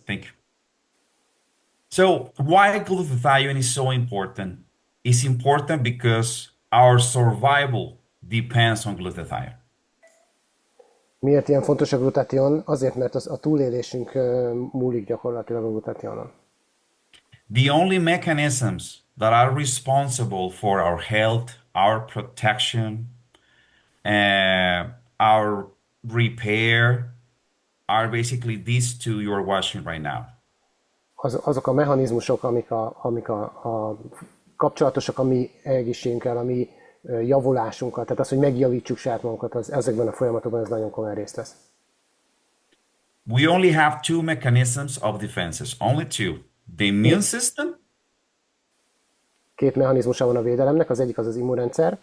Thank you. So why glutathione is so important? It's important because our survival depends on glutathione. Miért ilyen fontos a glutation? Azért, mert a túlélésünk múlik gyakorlatilag a glutationen. The only mechanisms that are responsible for our health, our protection, our repair are basically these two you're watching right now. Azok a mechanizmusok, amik a kapcsolatosak a mi egészségünkkel, a mi javulásunkkal, tehát az, hogy megjavítsuk saját magunkat, ezekben a folyamatokban ez nagyon komoly részt vesz. We only have two mechanisms of defenses, only two. The immune system. Két mechanizmusa van a védelemnek, az egyik az immunrendszer,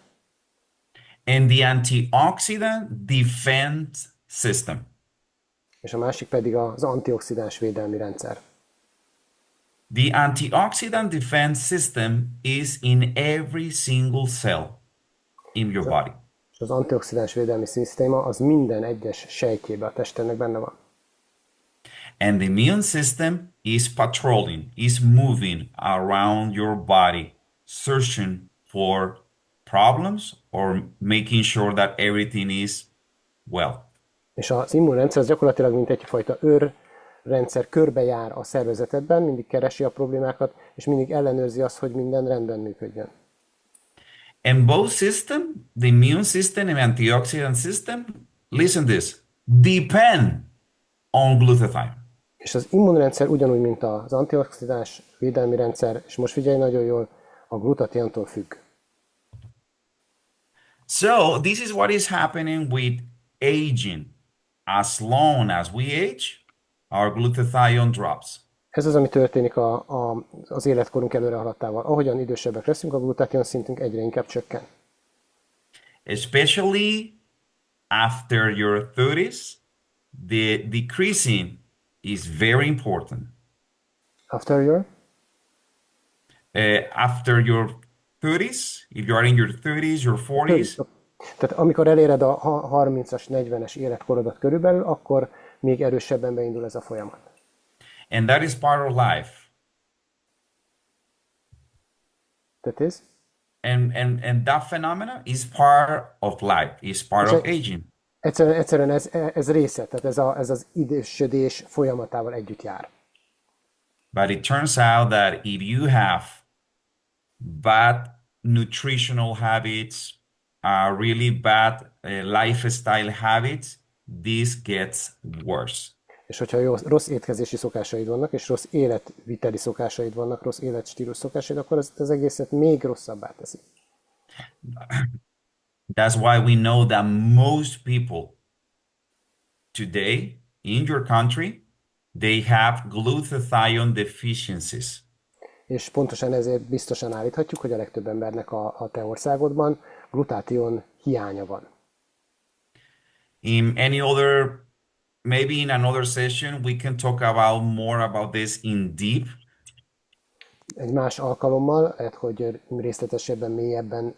And the antioxidant defense system. és a másik pedig az antioxidáns védelmi rendszer. The antioxidant defense system is in every single cell in your body. És az antioxidáns védelmi szisztéma az minden egyes sejtjében a testnek benne van. And the immune system is patrolling, is moving around your body, searching for problems or making sure that everything is well. És az immunrendszer az gyakorlatilag mint egyfajta őrrendszer körbejár a szervezetedben, mindig keresi a problémákat, és mindig ellenőrzi azt, hogy minden rendben működjön. And both system, the immune system and antioxidant system, listen this, depend on glutathione. És az immunrendszer ugyanúgy, mint az antioxidáns védelmi rendszer, és most figyelj nagyon jól, a glutationtól függ. So this is what is happening with aging. As long as we age, our glutathione drops. Ez az, ami történik az életkorunk előre haladtával. Ahogyan idősebbek leszünk, a glutation szintünk egyre inkább csökken. Especially after your 30s, the decreasing is very important. After your? After your 30s, if you are in your 30s, your 40s, Tehát amikor eléred a 30-as, 40-es életkorodat körülbelül, akkor még erősebben beindul ez a folyamat. and that is part of life. That is? And that phenomena is part of life, is part of aging. Egyszerűen ez része, tehát ez az idősödés folyamatával együtt jár. But it turns out that if you have bad nutritional habits, really bad lifestyle habits, this gets worse. És hogyha rossz étkezési szokásaid vannak, és rossz életviteli szokásaid vannak, rossz életstílus szokásaid, akkor az egészet még rosszabbá teszi. That's why we know that most people today in your country, they have glutathione deficiencies. És pontosan ezért biztosan állíthatjuk, hogy a legtöbb embernek a te országodban glutátion hiánya van. In any other, maybe in another session, we can talk about more about this in deep. Egy más alkalommal, lehet, hogy részletesebben, mélyebben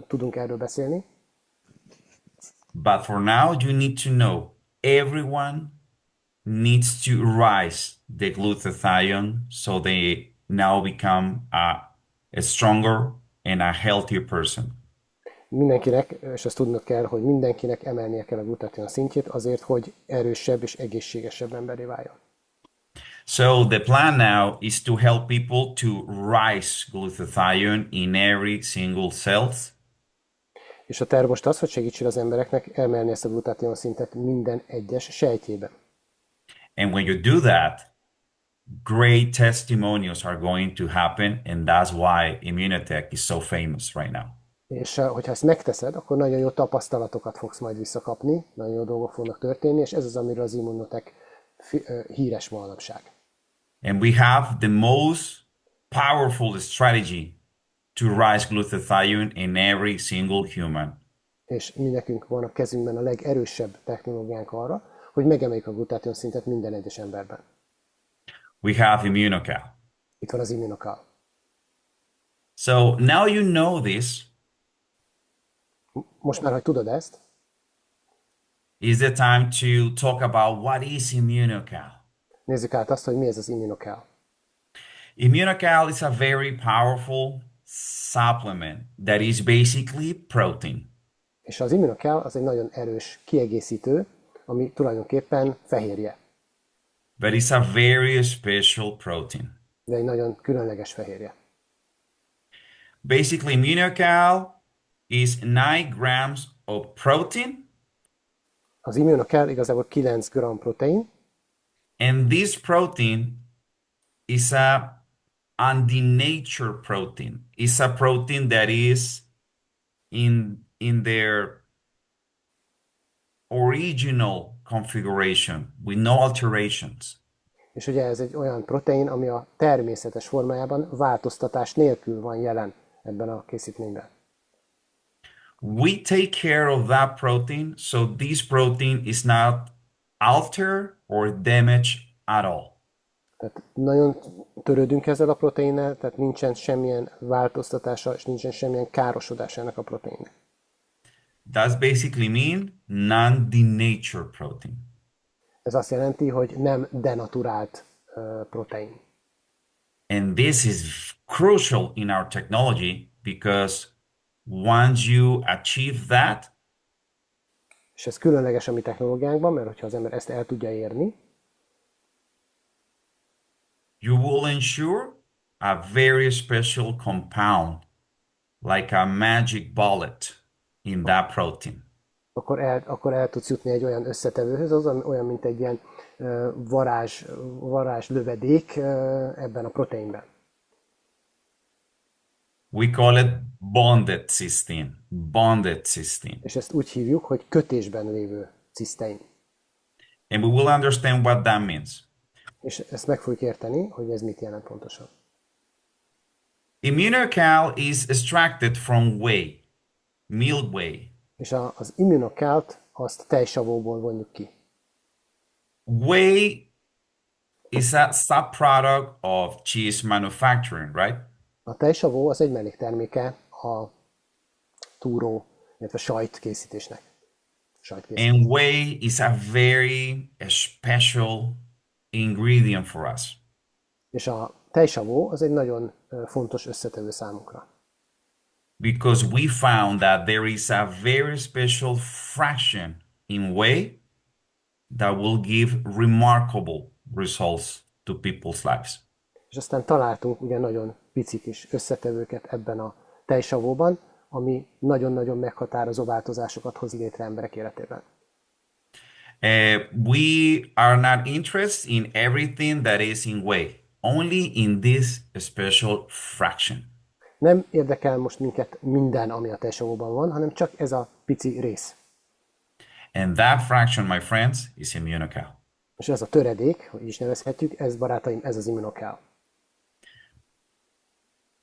tudunk erről beszélni. But for now, you need to know everyone needs to rise the glutathione so they now become a stronger and a healthier person. Mindenkinek, és azt tudnod kell, hogy mindenkinek emelnie kell a glutation szintjét azért, hogy erősebb és egészségesebb emberé váljon. So the plan now is to help people to rise glutathione in every single cells. És a terv most az, hogy segítsél az embereknek emelni ezt a glutation szintet minden egyes sejtjében. And when you do that, great testimonials are going to happen, and that's why Immunotec is so famous right now. És hogyha ezt megteszed, akkor nagyon jó tapasztalatokat fogsz majd visszakapni, nagyon jó dolgok fognak történni, és ez az, amiről az Immunotec híres manapság. And we have the most powerful strategy to rise glutathione in every single human. És mi nekünk van a kezünkben a legerősebb technológiánk arra, hogy megemeljük a glutation szintet minden egyes emberben. We have Immunocal. Itt van az Immunocal. So now you know this, Most már, hogy tudod ezt, is the time to talk about what is Immunocal. Nézzük át azt, hogy mi ez az Immunocal. Immunocal is a very powerful supplement that is basically protein, És az Immunocal az egy nagyon erős kiegészítő, ami tulajdonképpen fehérje, but it's a very special protein. de egy nagyon különleges fehérje. Basically, Immunocal is 9 grams of protein, Az Immunocal igazából 9 g protein, and this protein is a undenatured protein. It's a protein that is in their original configuration with no alterations. és ugye ez egy olyan protein, ami a természetes formájában változtatás nélkül van jelen ebben a készítményben. We take care of that protein, so this protein is not altered or damaged at all. Tehát nagyon törődünk ezzel a proteinnel, tehát nincsen semmilyen változtatása, és nincsen semmilyen károsodása ennek a proteinnek. That's basically mean non-denatured protein. Ez azt jelenti, hogy nem denaturált protein. And this is crucial in our technology because once you achieve that, És ez különleges a mi technológiánkban, mert hogyha az ember ezt el tudja érni, you will ensure a very special compound, like a magic bullet in that protein. akkor el tudsz jutni egy olyan összetevőhöz, az olyan, mint egy ilyen varázs lövedék ebben a proteinben. We call it bonded cysteine. Bonded cysteine. És ezt úgy hívjuk, hogy kötésben lévő cisztein. And we will understand what that means. És ezt meg fogjuk érteni, hogy ez mit jelent pontosan. Immunocal is extracted from whey, milk whey. És az Immunocalt azt tejsavóból vonjuk ki. Whey is a subproduct of cheese manufacturing, right? A tejsavó az egy mellékterméke a túró, illetve sajtkészítésnek. And whey is a very special ingredient for us. És a tejsavó az egy nagyon fontos összetevő számunkra. Because we found that there is a very special fraction in whey that will give remarkable results to people's lives. És aztán találtunk ugye nagyon pici kis összetevőket ebben a tejsavóban, ami nagyon-nagyon meghatározó változásokat hoz létre emberek életében. We are not interested in everything that is in whey, only in this special fraction. Nem érdekel most minket minden, ami a tejsavóban van, hanem csak ez a pici rész. And that fraction, my friends, is Immunocal. És ez a töredék, hogy is nevezhetjük, ez barátaim, ez az Immunocal.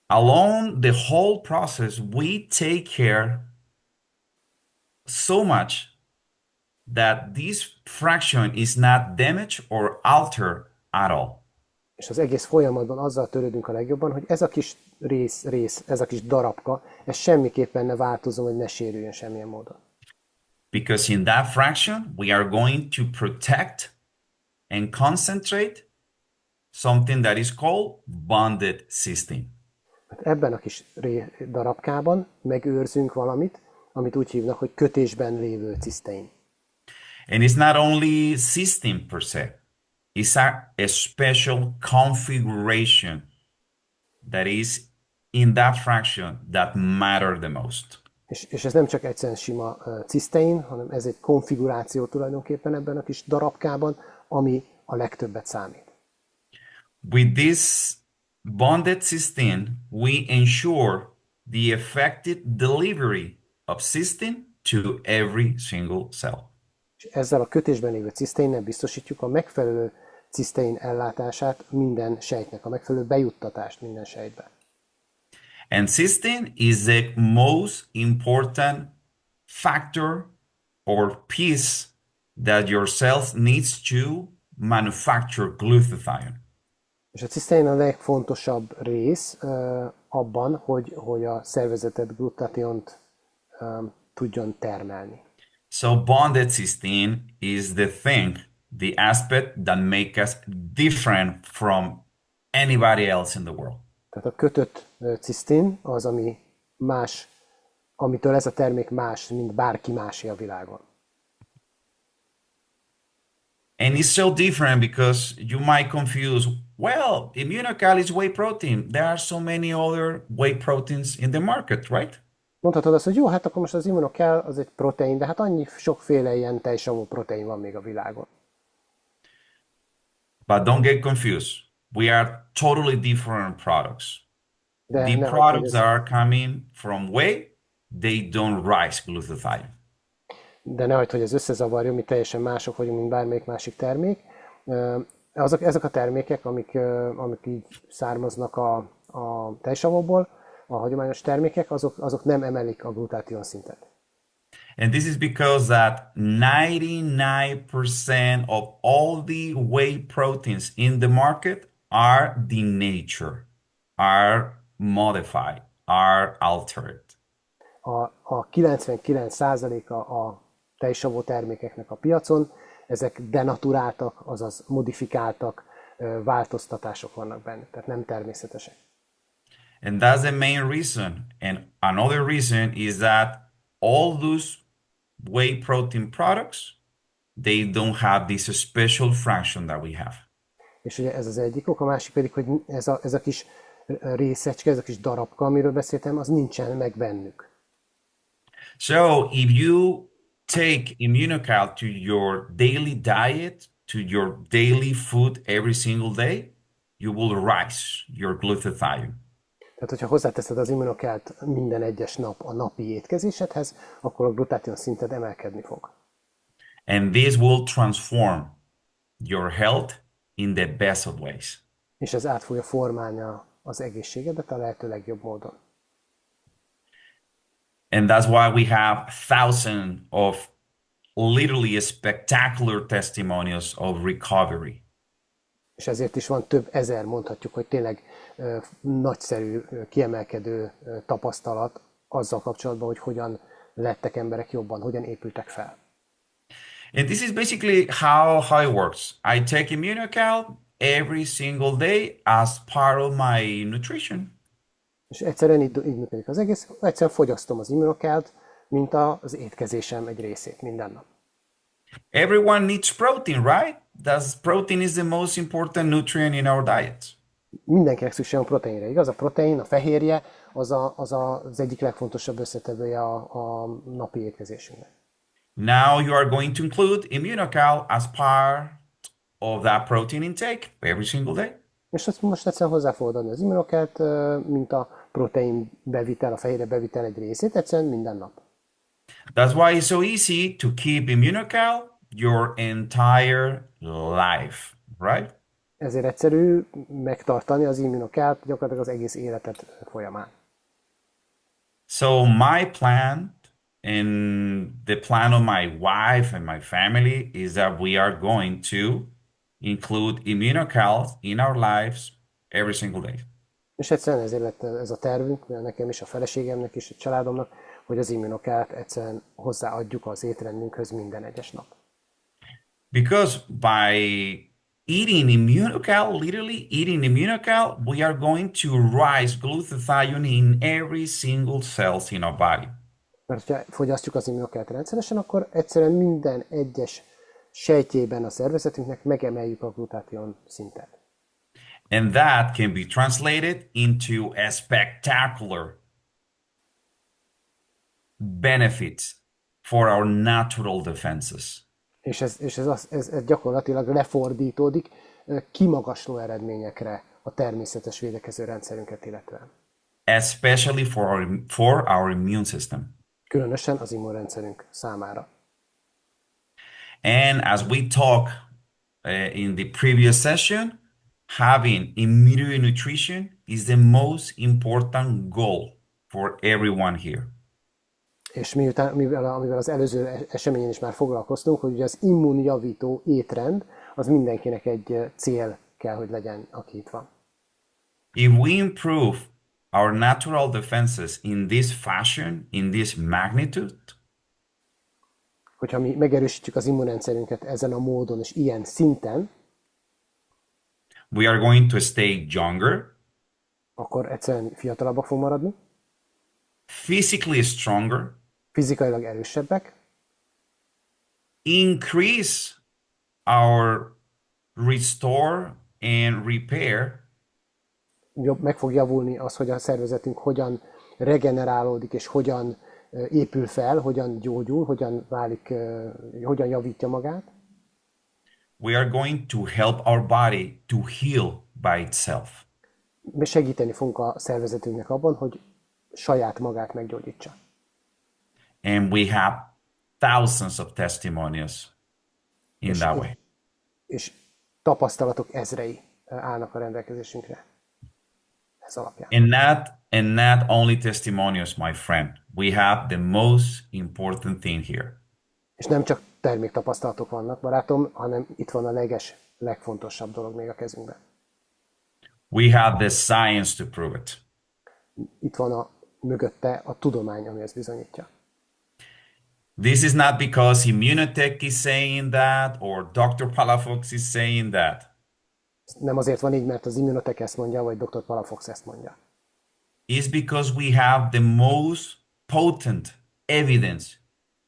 Along the whole process, we take care so much that this fraction is not damaged or altered at all. És az egész folyamatban azzal törődünk a legjobban, hogy ez a kis rész, ez a kis darabka, ez semmiképpen ne változzon, vagy ne sérüljön semmilyen módon. Because in that fraction, we are going to protect and concentrate something that is called bonded cysteine. Hát ebben a kis darabkában megőrzünk valamit, amit úgy hívnak, hogy kötésben lévő cisztein. And it's not only cysteine per se, it's a special configuration that is in that fraction that matter the most. És ez nem csak egyszerűen sima cisztein, hanem ez egy konfiguráció tulajdonképpen ebben a kis darabkában, ami a legtöbbet számít. With this bonded cysteine, we ensure the effective delivery of cysteine to every single cell. És ezzel a kötésben lévő ciszteinnel biztosítjuk a megfelelő cisztein ellátását minden sejtnek, a megfelelő bejuttatást minden sejtbe. And cysteine is the most important factor or piece that your cells needs to manufacture glutathione. És a cisztein a legfontosabb rész abban, hogy a szervezetet glutationt tudjon termelni. So bonded cysteine is the thing the aspect that make us different from anybody else in the world. Tehát a kötött cisztin az, ami más, amitől ez a termék más, mint bárki másé a világon. And it's so different because you might confuse, well, Immunocal is whey protein. There are so many other whey proteins in the market, right? Mondhatod azt, hogy jó, hát akkor most az Immunocal az egy protein, de hát annyi sokféle ilyen tejsavú protein van még a világon. But don't get confused. We are totally different products. De The nehogy, hogy products ez, that are coming from whey, they don't rise glutathione. de nehogy, hogy ez összezavarjon, mi teljesen mások vagyunk, mint bármelyik másik termék. Ezek a termékek, amik így származnak a tejsavóból, a hagyományos termékek, azok nem emelik a glutátion szintet. And this is because that 99% of all the whey proteins in the market are denatured, are modified, are altered. A 99%-a a tejsavó termékeknek a piacon, ezek denaturáltak, azaz modifikáltak, változtatások vannak benne, tehát nem természetesek. And that's the main reason. And another reason is that all those whey protein products, they don't have this special fraction that we have. És ugye ez az egyik ok, a másik pedig, hogy ez a kis részecske, ez a kis darabka, amiről beszéltem, az nincsen meg bennük. So if you take Immunocal to your daily diet, to your daily food every single day, you will rise your glutathione. Tehát, hogyha hozzáteszed az Immunocalt minden egyes nap a napi étkezésedhez, akkor a glutátion szinted emelkedni fog. And this will transform your health in the best of ways. És ez át fogja formálni az egészségedet a lehető legjobb módon. And that's why we have thousands of literally spectacular testimonials of recovery. És ezért is van több ezer, mondhatjuk, hogy tényleg nagyszerű, kiemelkedő tapasztalat azzal kapcsolatban, hogy hogyan lettek emberek jobban, hogyan épültek fel. And this is basically how it works. I take Immunocal every single day as part of my nutrition. És egyszerűen így működik az egész, egyszerűen fogyasztom az Immunocalt, mint az étkezésem egy részét minden nap. Everyone needs protein, right? Protein is the most important nutrient in our diet. Mindenkinek szükség van proteinre, igaz? A protein, a fehérje, az egyik legfontosabb összetevője a napi étkezésünknek. Now you are going to include Immunocal as part of that protein intake every single day. És azt most egyszerűen hozzá fogod adni az Immunocalt, mint a protein bevitel, a fehérje bevitel egy részét, egyszerűen minden nap. That's why it's so easy to keep Immunocal your entire life, right? Ezért egyszerű megtartani az Immunocalt gyakorlatilag az egész életed folyamán. So my plan and the plan of my wife and my family is that we are going to include Immunocal in our lives every single day. És egyszerűen ezért lett ez a tervünk, nekem is, a feleségemnek is, a családomnak, hogy az Immunocalt egyszerűen hozzáadjuk az étrendünkhöz minden egyes nap. Because by eating Immunocal, literally eating Immunocal, we are going to rise glutathione in every single cells in our body. Mert ha fogyasztjuk az Immunocalt rendszeresen, akkor egyszerűen minden egyes sejtjében a szervezetünknek megemeljük a glutátion szintet. And that can be translated into a spectacular benefits for our natural defenses. És ez gyakorlatilag lefordítódik kimagasló eredményekre a természetes védekező rendszerünket illetően. Especially for our immune system. Különösen az immunrendszerünk számára. And as we talk in the previous session, having immediate nutrition is the most important goal for everyone here. És amivel az előző eseményen is már foglalkoztunk, hogy ugye az immunjavító étrend, az mindenkinek egy cél kell, hogy legyen, aki itt van. If we improve our natural defenses in this fashion, in this magnitude, hogyha mi megerősítjük az immunrendszerünket ezen a módon és ilyen szinten, we are going to stay younger, akkor egyszerűen fiatalabbak fog maradni, physically stronger, fizikailag erősebbek, increase our restore and repair, meg fog javulni az, hogy a szervezetünk hogyan regenerálódik és hogyan épül fel, hogyan gyógyul, hogyan válik, hogyan javítja magát. we are going to help our body to heal by itself. Mi segíteni fogunk a szervezetünknek abban, hogy saját magát meggyógyítsa. And we have thousands of testimonials in that way. És tapasztalatok ezrei állnak a rendelkezésünkre ez alapján. And not only testimonials, my friend. We have the most important thing here. És nem csak terméktapasztalatok vannak, barátom, hanem itt van a legfontosabb dolog még a kezünkben. We have the science to prove it. Itt van mögötte a tudomány, ami ezt bizonyítja. This is not because Immunotec is saying that or Dr. Palafox is saying that. Nem azért van így, mert az Immunotec ezt mondja, vagy dr. Palafox ezt mondja. It's because we have the most potent evidence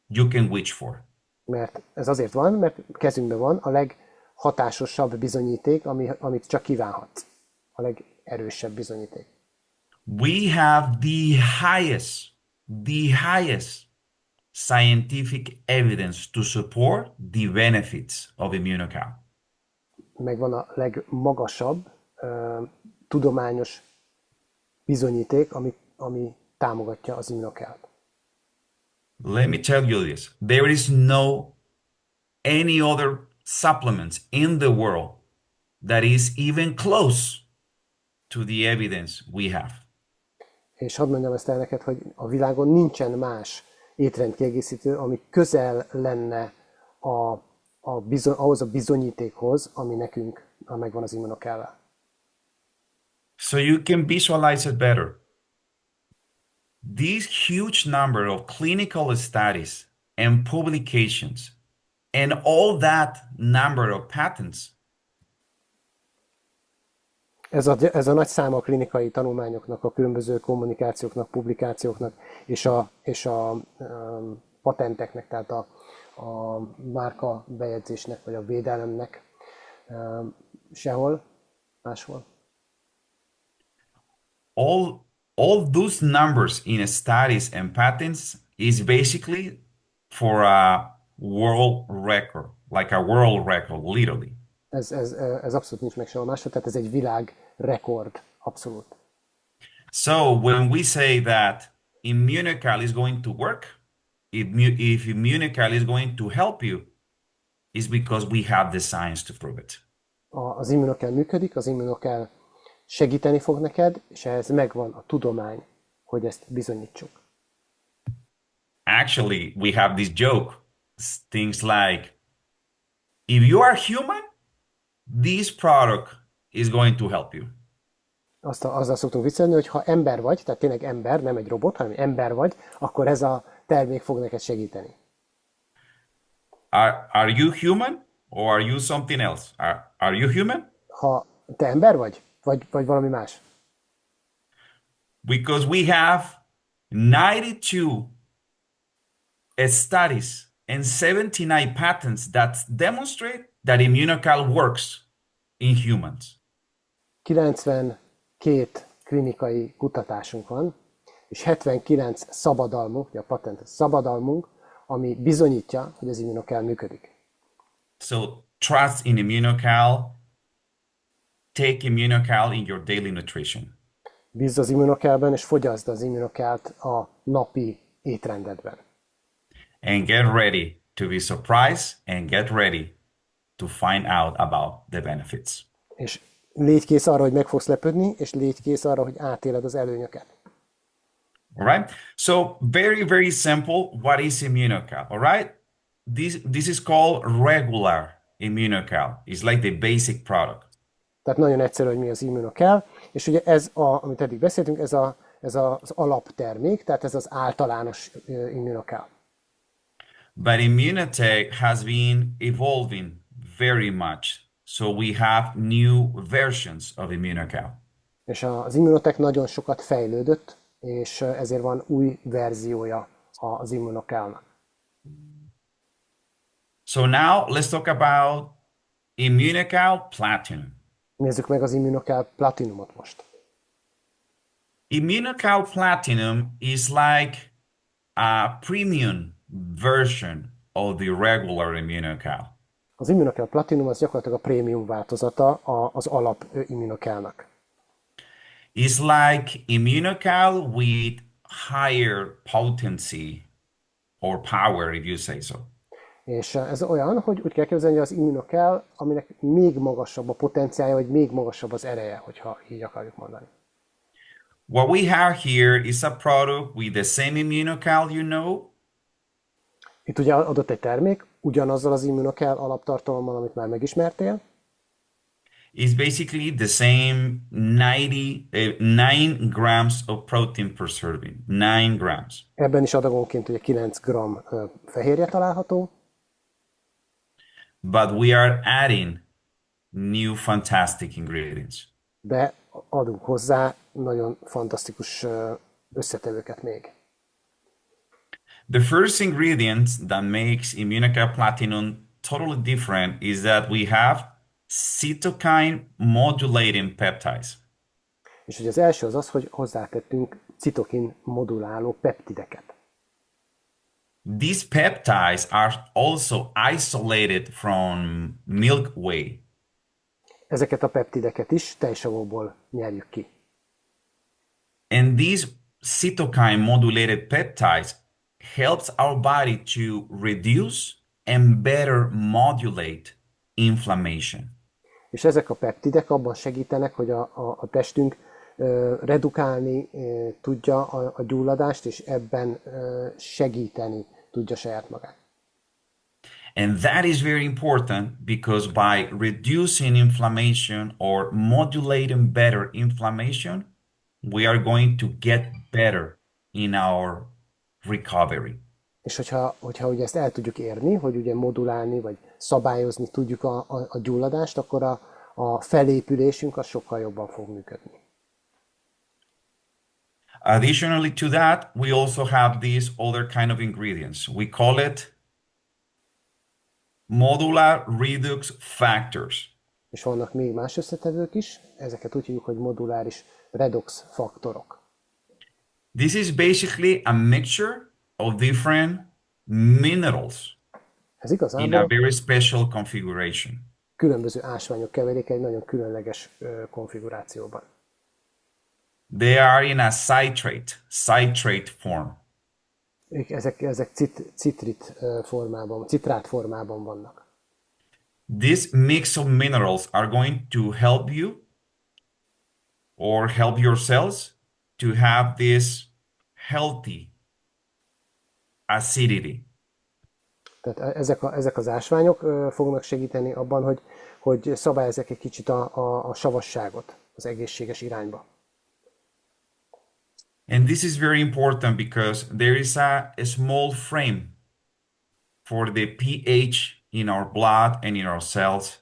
you can wish for. Mert ez azért van, mert kezünkben van a leghatásosabb bizonyíték, amit csak kívánhatsz. A legerősebb bizonyíték. We have the highest scientific evidence to support the benefits of Immunocal. Megvan a legmagasabb tudományos bizonyíték, ami támogatja az Immunocalt. Let me tell you this. There is no any other supplements in the world that is even close to the evidence we have. És hadd mondjam ezt el neked, hogy a világon nincsen más étrendkiegészítő, ami közel lenne ahhoz a bizonyítékhoz, ami nekünk megvan az Immunocal-vel. So you can visualize it better. This huge number of clinical studies and publications and all that number of patents. Ez a nagy száma a klinikai tanulmányoknak, a különböző kommunikációknak, publikációknak és a patenteknek, tehát a márka bejegyzésnek, vagy a védelemnek sehol máshol. All those numbers in studies and patents is basically for a world record, like a world record, literally. Ez abszolút nincs meg sehol máshol, tehát ez egy világrekord, abszolút. So when we say that Immunocal is going to work, if Immunocal is going to help you, it's because we have the science to prove it. Az Immunocal működik, az Immunocal segíteni fog neked, és ehhez megvan a tudomány, hogy ezt bizonyítsuk. Actually, we have this joke, things like, if you are human, this product is going to help you. Azzal szoktunk viccelni, hogy ha ember vagy, tehát tényleg ember, nem egy robot, hanem ember vagy, akkor ez a termék fog neked segíteni. Are you human or are you something else? Are you human? Ha te ember vagy valami más? Because we have 92 studies and 79 patents that demonstrate that Immunocal works in humans. 92 klinikai kutatásunk van, és 79 szabadalmunk, ugye a patent szabadalmunk, ami bizonyítja, hogy az Immunocal működik. So trust in Immunocal. Take Immunocal in your daily nutrition. Bízz az Immunocalben, és fogyaszd az Immunocalt a napi étrendedben. And get ready to be surprised and get ready to find out about the benefits. És légy kész arra, hogy meg fogsz lepődni, és légy kész arra, hogy átéled az előnyöket. All right? So very, very simple. What is Immunocal? All right? This is called regular Immunocal. It's like the basic product. Tehát nagyon egyszerű, hogy mi az Immunocal, és ugye amit eddig beszéltünk, ez az alaptermék, tehát ez az általános Immunocal. But Immunotec has been evolving very much. So we have new versions of Immunocal. És az Immunotec nagyon sokat fejlődött, és ezért van új verziója az Immunocalnak. So now let's talk about Immunocal Platinum. Nézzük meg az Immunocal Platinumot most. Immunocal Platinum is like a premium version of the regular Immunocal. Az Immunocal Platinum az gyakorlatilag a prémium változata az alap Immunocalnak. It's like Immunocal with higher potency or power, if you say so. És ez olyan, hogy úgy kell képzelni, hogy az Immunocal, aminek még magasabb a potenciálja, vagy még magasabb az ereje, hogyha így akarjuk mondani. What we have here is a product with the same Immunocal, you know. Itt ugye adott egy termék, ugyanazzal az Immunocal alaptartalommal, amit már megismertél. It's basically the same 9 grams of protein per serving. 9 grams. Ebben is adagonként ugye 9 g fehérje található. But we are adding new fantastic ingredients. De adunk hozzá nagyon fantasztikus összetevőket még. The first ingredient that makes Immunocal Platinum totally different is that we have cytokine modulating peptides. És ugye az első az az, hogy hozzátettünk citokin moduláló peptideket. These peptides are also isolated from milk whey. Ezeket a peptideket is tejsavóból nyerjük ki. And these cytokine modulated peptides helps our body to reduce and better modulate inflammation. És ezek a peptidek abban segítenek, hogy a testünk redukálni tudja a gyulladást, és ebben segíteni tudja saját magát. And that is very important because by reducing inflammation or modulating better inflammation, we are going to get better in our recovery. És hogyha ugye ezt el tudjuk érni, hogy ugye modulálni, vagy szabályozni tudjuk a gyulladást, akkor a felépülésünk az sokkal jobban fog működni. Additionally to that, we also have these other kind of ingredients. We call it modular redox factors. És vannak még más összetevők is, ezeket úgy hívjuk, hogy moduláris redox faktorok. This is basically a mixture of different minerals Ez in a igazából very special configuration. különböző ásványok keveréke egy nagyon különleges konfigurációban. They are in a citrate form. Ezek citrát formában vannak. This mix of minerals are going to help you or help your cells to have this healthy acidity. Tehát ezek az ásványok fognak segíteni abban, hogy szabályozzák egy kicsit a savasságot az egészséges irányba. And this is very important because there is a small frame for the pH in our blood and in our cells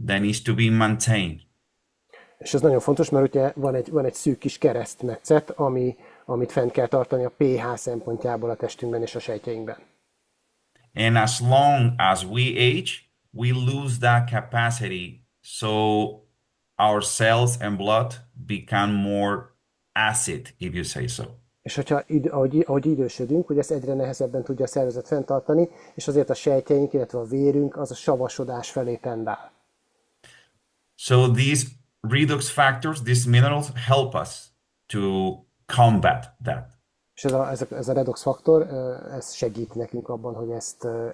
that needs to be maintained. És ez nagyon fontos, mert ugye van egy szűk kis keresztmetszet, amit fent kell tartani a pH szempontjából a testünkben és a sejtjeinkben. And as long as we age, we lose that capacity, so our cells and blood become more acid, if you say so. És ahogy idősödünk, ugye ezt egyre nehezebben tudja a szervezet fenntartani, és azért a sejtjeink, illetve a vérünk az a savasodás felé tendál. So these redox factors, these minerals help us to combat that. És ez a redox faktor, ez segít nekünk abban, hogy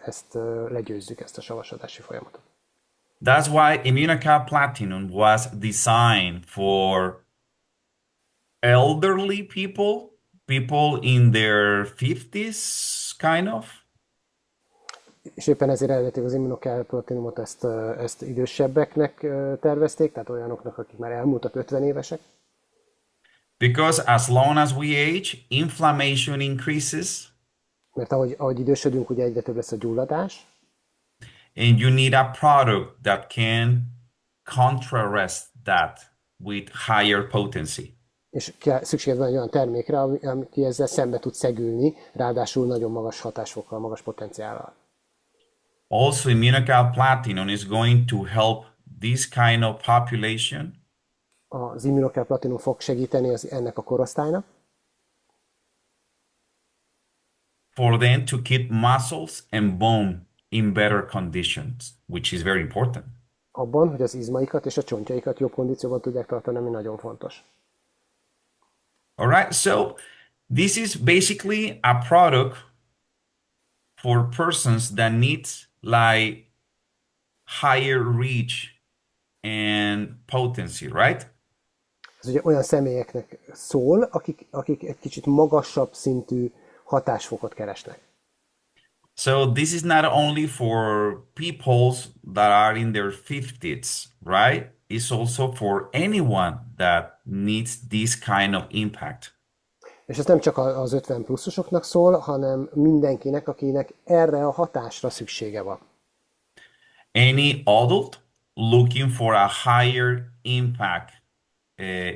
ezt legyőzzük, ezt a savasodási folyamatot. That's why Immunocal Platinum was designed for elderly people in their 50s, kind of. És éppen ezért eredetileg az Immunocal Platinumot ezt idősebbeknek tervezték, tehát olyanoknak, akik már elmúltak 50 évesek. Because as long as we age, inflammation increases. Mert ahogy idősödünk, ugye egyre több lesz a gyulladás, and you need a product that can contrast that with higher potency. és szükséged van egy olyan termékre, aki ezzel szembe tud szegülni, ráadásul nagyon magas hatásfokkal, magas potenciállal. Also, Immunocal Platinum is going to help this kind of population Az Immunocal Platinum fog segíteni ennek a korosztálynak, for them to keep muscles and bone in better conditions, which is very important. abban, hogy az izmaikat és a csontjaikat jobb kondícióban tudják tartani, ami nagyon fontos. All right, so this is basically a product for persons that needs like higher reach and potency, right? Ez ugye olyan személyeknek szól, akik egy kicsit magasabb szintű hatásfokot keresnek. So this is not only for peoples that are in their 50s, right? It's also for anyone that needs this kind of impact. És ez nem csak az 50 pluszosoknak szól, hanem mindenkinek, akinek erre a hatásra szüksége van. Any adult looking for a higher impact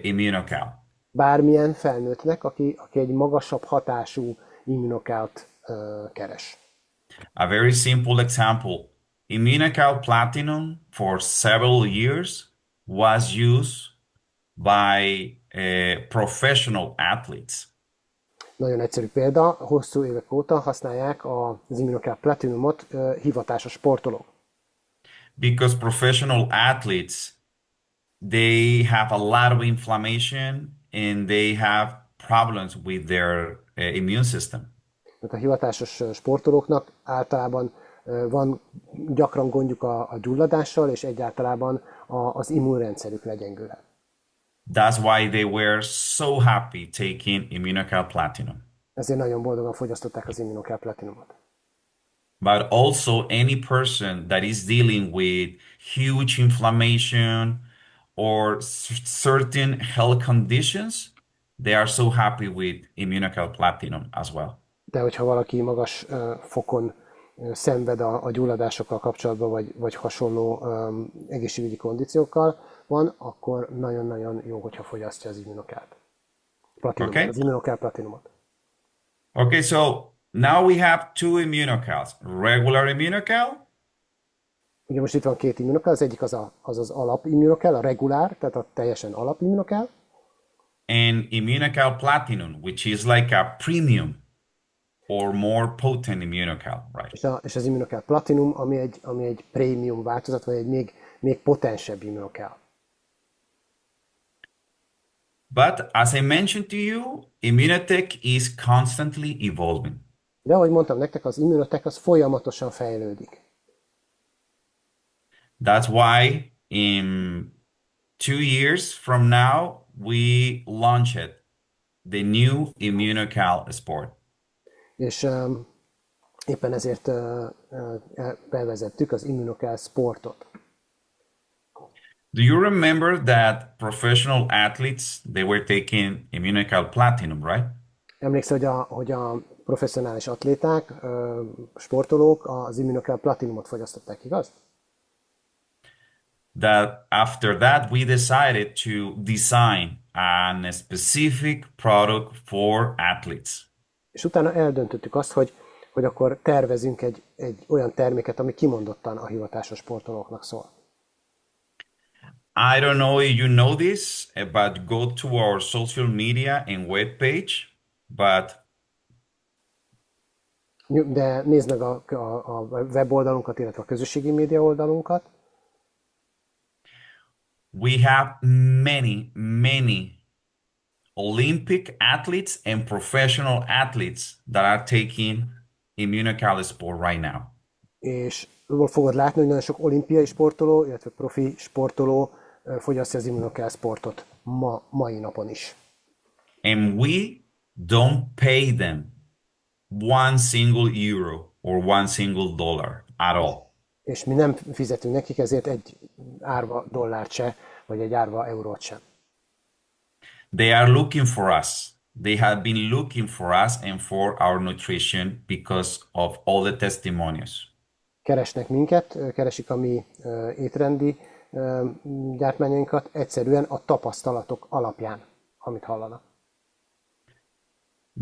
Immunocal. Bármilyen felnőttnek, aki egy magasabb hatású Immunocalt keres. A very simple example. Immunocal Platinum for several years was used by professional athletes. Nagyon egyszerű példa, hosszú évek óta használják az Immunocal Platinumot hivatásos sportolók. Because professional athletes, they have a lot of inflammation and they have problems with their immune system. Mert a hivatásos sportolóknak általában van gyakran gondjuk a gyulladással, és egyáltalán az immunrendszerük legyengülhet. That's why they were so happy taking Immunocal Platinum. Ezért nagyon boldogan fogyasztották az Immunocal Platinumot. But also any person that is dealing with huge inflammation or certain health conditions, they are so happy with Immunocal Platinum as well. De hogyha valaki magas fokon szenved a gyulladásokkal kapcsolatban, vagy hasonló egészségügyi kondíciókkal van, akkor nagyon-nagyon jó, hogyha fogyasztja az Immunocalt. Okay. Az Immunocal Platinumot. Okay, so now we have two Immunocals. Regular Immunocal Ugye most itt van két Immunocal, az egyik az alap Immunocal, a regulár, tehát a teljesen alap Immunocal, and Immunocal Platinum, which is like a premium or more potent Immunocal, right? és az Immunocal Platinum, ami egy prémium változat, vagy egy még potensebb Immunocal. But as I mentioned to you, Immunotec is constantly evolving. De ahogy mondtam nektek, az Immunotec az folyamatosan fejlődik. That's why in 2 years from now, we launched the new Immunocal sport. És éppen ezért bevezettük az Immunocal sportot. Do you remember that professional athletes, they were taking Immunocal Platinum, right? Emlékszel, hogy a professzionális atléták, sportolók az Immunocal Platinumot fogyasztották, igaz? That after that, we decided to design a specific product for athletes. És utána eldöntöttük azt, hogy akkor tervezünk egy olyan terméket, ami kimondottan a hivatásos sportolóknak szól. I don't know if you know this, but go to our social media and webpage. But De nézd meg a weboldalunkat, illetve a közösségi média oldalunkat. we have many Olympic athletes and professional athletes that are taking Immunocal sport right now. És fogod látni, hogy nagyon sok olimpiai sportoló, illetve profi sportoló fogyasztja az Immunocal sportot mai napon is. And we don't pay them one single euro or one single dollar at all. És mi nem fizetünk nekik ezért egy árva dollárt se, vagy egy árva eurót sem. They are looking for us They have been looking for us and for our nutrition because of all the testimonials. Keresnek minket, keresik a mi étrendi gyártmányainkat egyszerűen a tapasztalatok alapján, amit hallanak.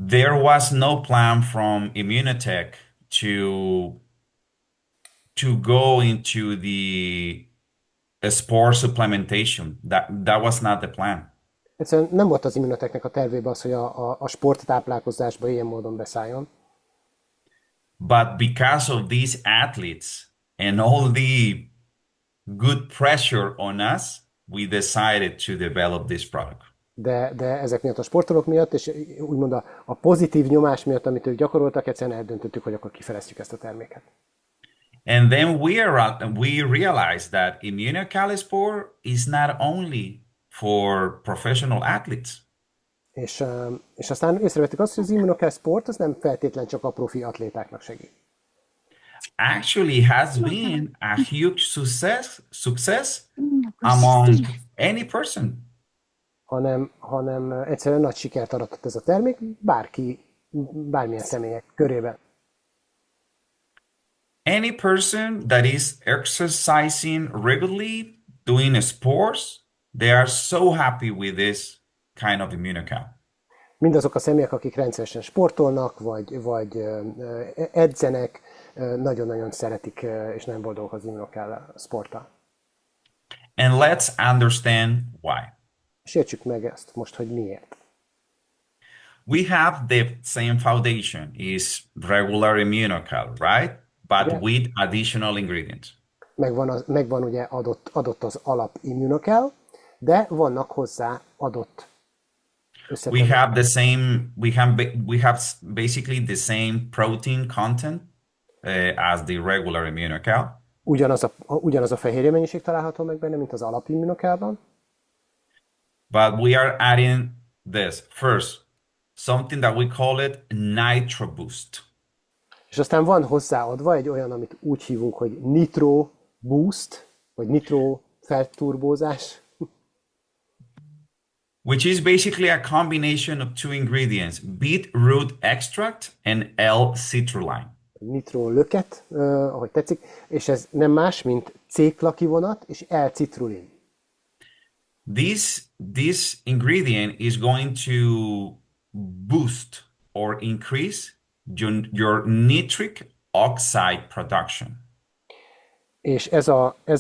There was no plan from Immunotec to go into the sport supplementation. That was not the plan. Egyszerűen nem volt az Immunotecnek a tervében az, hogy a sporttáplálkozásba ilyen módon beszálljon. But because of these athletes and all the good pressure on us, we decided to develop this product. De ezek miatt a sportolók miatt, és úgymond a pozitív nyomás miatt, amit ők gyakoroltak, egyszerűen eldöntöttük, hogy akkor kifejlesztjük ezt a terméket. And then we realized that Immunocal sport is not only for professional athletes. És aztán észrevettük azt, hogy az Immunocal sport az nem feltétlen csak a profi atlétáknak segít. Actually has been a huge success among any person. Hanem egyszerűen nagy sikert aratott ez a termék bármilyen személyek körében. Any person that is exercising regularly, doing sports, they are so happy with this kind of Immunocal. Mindazok a személyek, akik rendszeresen sportolnak, vagy edzenek, nagyon-nagyon szeretik és nagyon boldogok az Immunocal sporttal. And let's understand why. És értsük meg ezt most, hogy miért. We have the same foundation, is regular Immunocal, right? But Yeah. with additional ingredients. Megvan ugye adott az alap Immunocal, de vannak hozzá adott We összetevők. have we have basically the same protein content as the regular Immunocal, Ugyanaz a fehérje mennyiség található meg benne, mint az alap Immunocalban, but we are adding this first, something that we call it nitro boost. és aztán van hozzáadva egy olyan, amit úgy hívunk, hogy nitro boost, vagy nitro felturbózás, Which is basically a combination of two ingredients, beetroot extract and L-citrulline. nitro löket, ahogy tetszik, és ez nem más, mint C-klakivonat és L-citrulin. This ingredient is going to boost or increase your nitric oxide production. És ez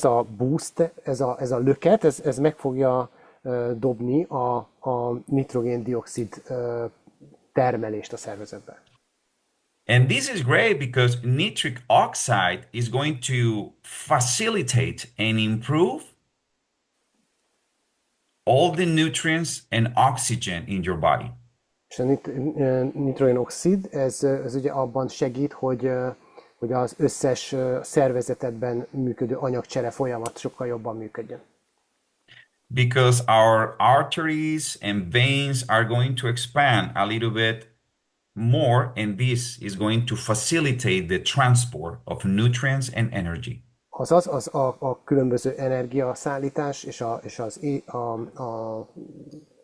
a boost, ez a löket, ez meg fogja dobni a nitrogén-dioxid termelést a szervezetben. And this is great because nitric oxide is going to facilitate and improve all the nutrients and oxygen in your body. És a nitrogén-oxid, ez ugye abban segít, hogy az összes szervezetedben működő anyagcsere folyamat sokkal jobban működjön. Because our arteries and veins are going to expand a little bit more, and this is going to facilitate the transport of nutrients and energy. Azaz a különböző energiaszállítás és a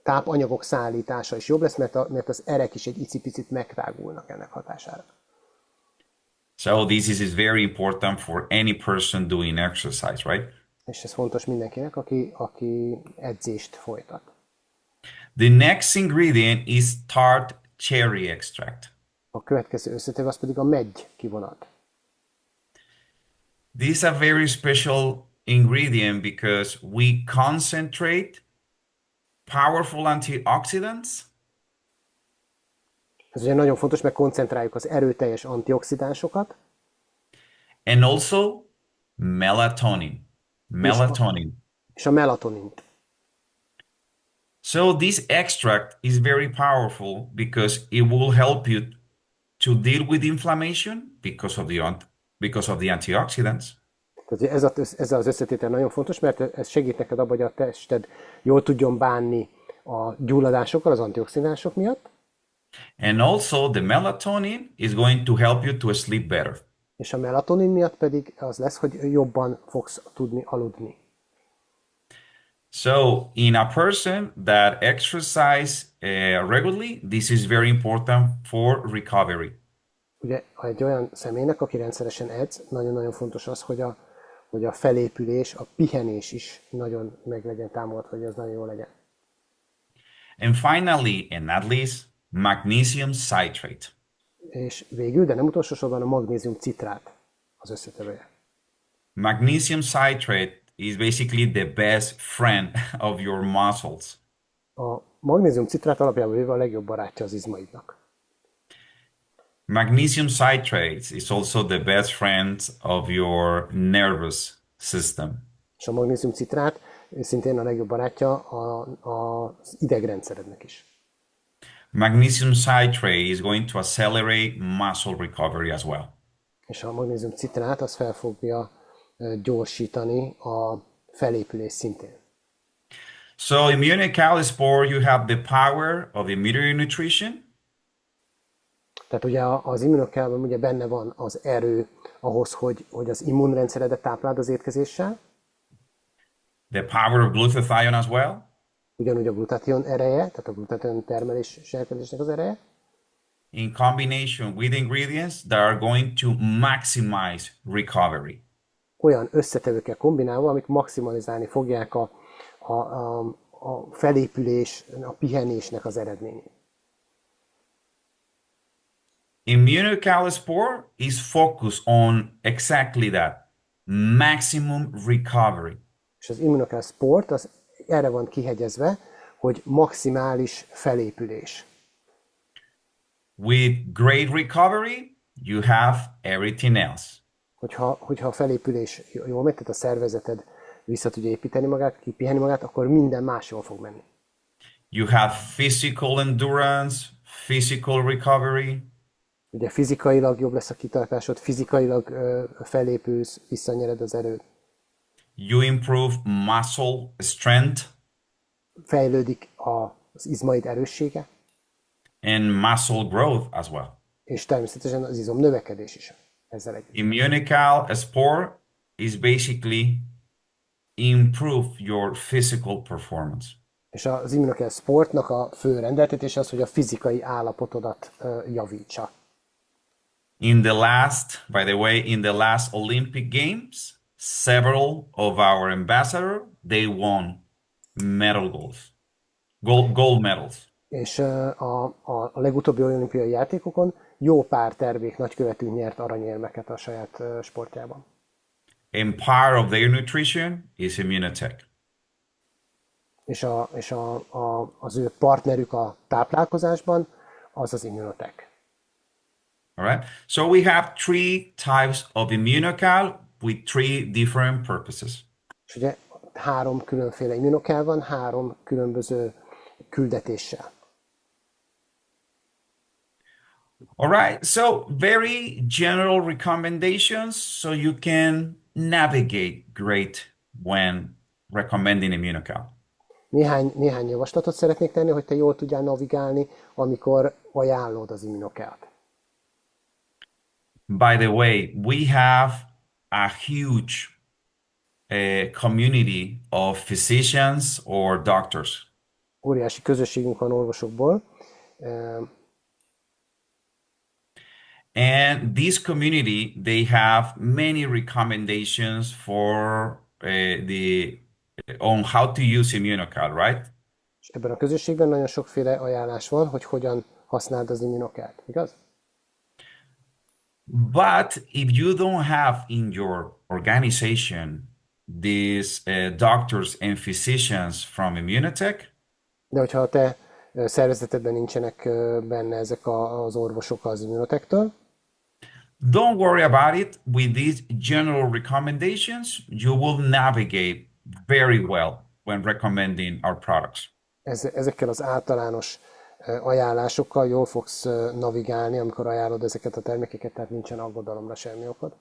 tápanyagok szállítása is jobb lesz, mert az erek is egy icipicit megtágulnak ennek hatására. So this is very important for any person doing exercise, right? És ez fontos mindenkinek, aki edzést folytat. The next ingredient is tart cherry extract. A következő összetevő az pedig a meggy kivonat. This is a very special ingredient because we concentrate powerful antioxidants Ez ugye nagyon fontos, mert koncentráljuk az erőteljes antioxidánsokat, and also melatonin. és a melatonint. So this extract is very powerful because it will help you to deal with inflammation because of the antioxidants. Tehát ez az összetétel nagyon fontos, mert ez segít neked abban, hogy a tested jól tudjon bánni a gyulladásokkal, az antioxidánsok miatt, And also the melatonin is going to help you to sleep better. és a melatonin miatt pedig az lesz, hogy jobban fogsz tudni aludni. So, in a person that exercise regularly, this is very important for recovery. Ugye egy olyan személynek, aki rendszeresen edz, nagyon-nagyon fontos az, hogy a felépülés, a pihenés is nagyon meg legyen támogatva, hogy az nagyon jó legyen. And finally, and not least, magnesium citrate. És végül, de nem utolsó sorban a magnézium citrát az összetevője. Magnesium citrate is basically the best friend of your muscles. A magnézium citrát alapjában véve a legjobb barátja az izmaidnak. Magnesium citrate is also the best friend of your nervous system. És a magnézium citrát szintén a legjobb barátja az idegrendszerednek is. Magnesium citrate is going to accelerate muscle recovery as well. És a magnézium citrát az fel fogja gyorsítani a felépülés szintén. So Immunocal Sport, you have the power of immediate nutrition. Tehát ugye az Immunocalban ugye benne van az erő ahhoz, hogy az immunrendszeredet tápláld az étkezéssel, The power of glutathione as well. ugyanúgy a glutation ereje, tehát a glutation termelés és elkerülésnek az ereje, In combination with ingredients that are going to maximize recovery. olyan összetevőkkel kombinálva, amik maximalizálni fogják a felépülés, a pihenésnek az eredményét. Immunocal Sport is focused on exactly that, maximum recovery. És az Immunocal Sport az erre van kihegyezve, hogy maximális felépülés. With great recovery, you have everything else. Hogyha a felépülés jól megy, tehát a szervezeted vissza tudja építeni magát, kipiheni magát, akkor minden más jól fog menni. You have physical endurance, physical recovery. Ugye fizikailag jobb lesz a kitartásod, fizikailag felépülsz, visszanyered az erőt. You improve muscle strength Fejlődik az izmaid erőssége, and muscle growth as well. és természetesen az izom növekedés is ezzel együtt. Immunocal Sport is basically improve your physical performance. És az Immunocal Sportnak a fő rendeltetése az, hogy a fizikai állapotodat javítsa. By the way, in the last Olympic Games, several of our ambassadors, they won gold medals. És a legutóbbi olimpiai játékokon jó pár tervék nagykövetünk nyert aranyérmeket a saját sportjában. And part of their nutrition is Immunotec. És az ő partnerük a táplálkozásban az az Immunotec. All right. So we have three types of Immunocal with three different purposes. És ugye 3 különféle Immunocal van, 3 különböző küldetéssel. All right. So very general recommendations so you can navigate great when recommending Immunocal. Néhány javaslatot szeretnék tenni, hogy te jól tudjál navigálni, amikor ajánlod az Immunocalt. By the way, we have a huge community of physicians or doctors. Óriási közösségünk van orvosokból, and this community, they have many recommendations on how to use Immunocal, right? és ebben a közösségben nagyon sokféle ajánlás van, hogy hogyan használd az Immunocalt, igaz? But if you don't have in your organization these doctors and physicians from Immunotec, De hogyha a te szervezetedben nincsenek benne ezek az orvosok az Immunotectől, don't worry about it. With these general recommendations, you will navigate very well when recommending our products. ezekkel az általános ajánlásokkal jól fogsz navigálni, amikor ajánlod ezeket a termékeket, tehát nincsen aggodalomra semmi okod.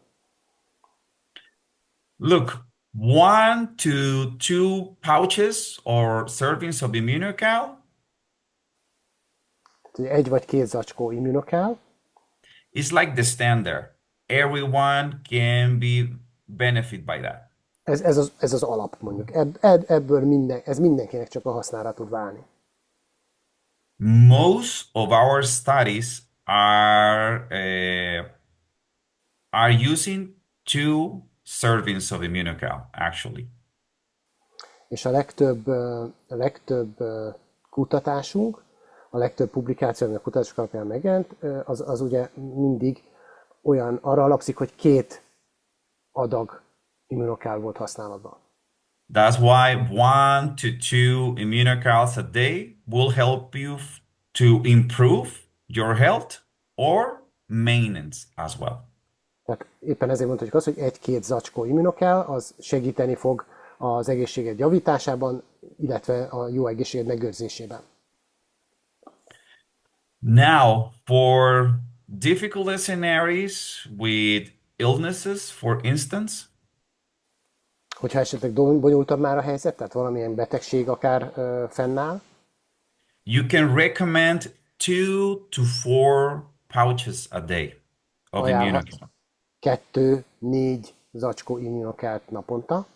Look, 1 to 2 pouches or servings of Immunocal Tehát 1 vagy 2 zacskó Immunocal, is like the standard. Everyone can be benefit by that. Ez az alap, mondjuk. Ebből ez mindenkinek csak a hasznára tud válni. Most of our studies are using two servings of Immunocal, actually. És a legtöbb kutatásunk, a legtöbb publikáció, ami a kutatások alapján megjelent, az ugye mindig arra alapszik, hogy 2 adag immunokál volt használatban. That's why 1 to 2 Immunocals a day will help you to improve your health or maintenance as well. Tehát éppen ezért mondhatjuk azt, hogy 1-2 zacskó immunokál, az segíteni fog az egészséged javításában, illetve a jó egészséged megőrzésében. Now, for difficult scenarios with illnesses, for instance, Hogyha esetleg bonyolultabb már a helyzet, tehát valamilyen betegség akár fennáll, you can recommend 2 to 4 pouches a day of ajánlhat Immunocal. 2-4 zacskó immunokált naponta.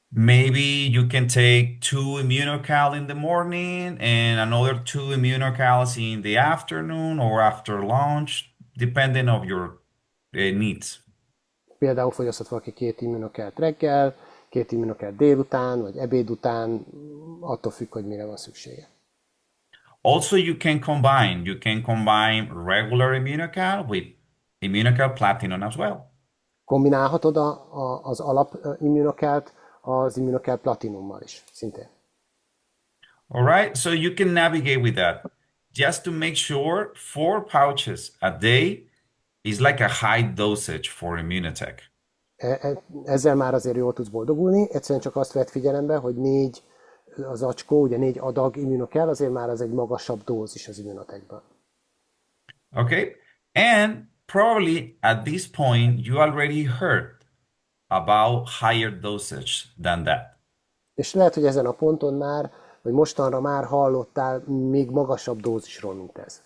Maybe you can take 2 Immunocal in the morning and another 2 Immunocals in the afternoon or after lunch, depending on your needs. Például fogyasztott valaki 2 immunokált reggel, 2 immunokált délután, vagy ebéd után, attól függ, hogy mire van szüksége. Also, you can combine regular Immunocal with Immunocal Platinum as well. Kombinálhatod az alap immunokált az immunokál platinummal is, szintén. All right, so you can navigate with that. Just to make sure 4 pouches a day is like a high dosage for Immunotec. Ezzel már azért jól tudsz boldogulni, egyszerűen csak azt vett figyelembe, hogy 4 az acskó, ugye 4 adag immunokál, azért már az egy magasabb dózis az Immunotecben. Okay, and probably at this point you already heard about higher dosage than that. És lehet, hogy ezen a ponton már, vagy mostanra már hallottál még magasabb dózisról, mint ez.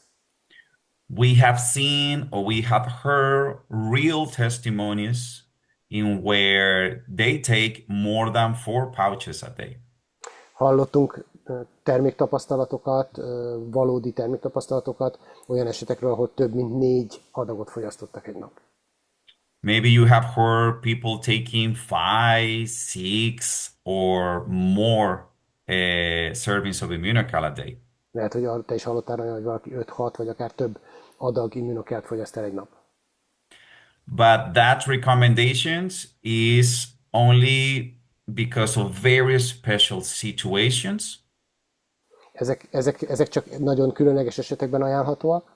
We have seen or we have heard real testimonies in where they take more than 4 pouches a day. Hallottunk terméktapasztalatokat, valódi terméktapasztalatokat olyan esetekről, ahol több mint 4 adagot fogyasztottak egy nap. Maybe you have heard people taking 5, 6, or more servings of Immunocal a day. Lehet, hogy te is hallottál olyan, hogy valaki 5-6 vagy akár több adag immunokelt fogyaszt el egy nap. But that recommendations is only because of very special situations. Ezek csak nagyon különleges esetekben ajánlhatóak,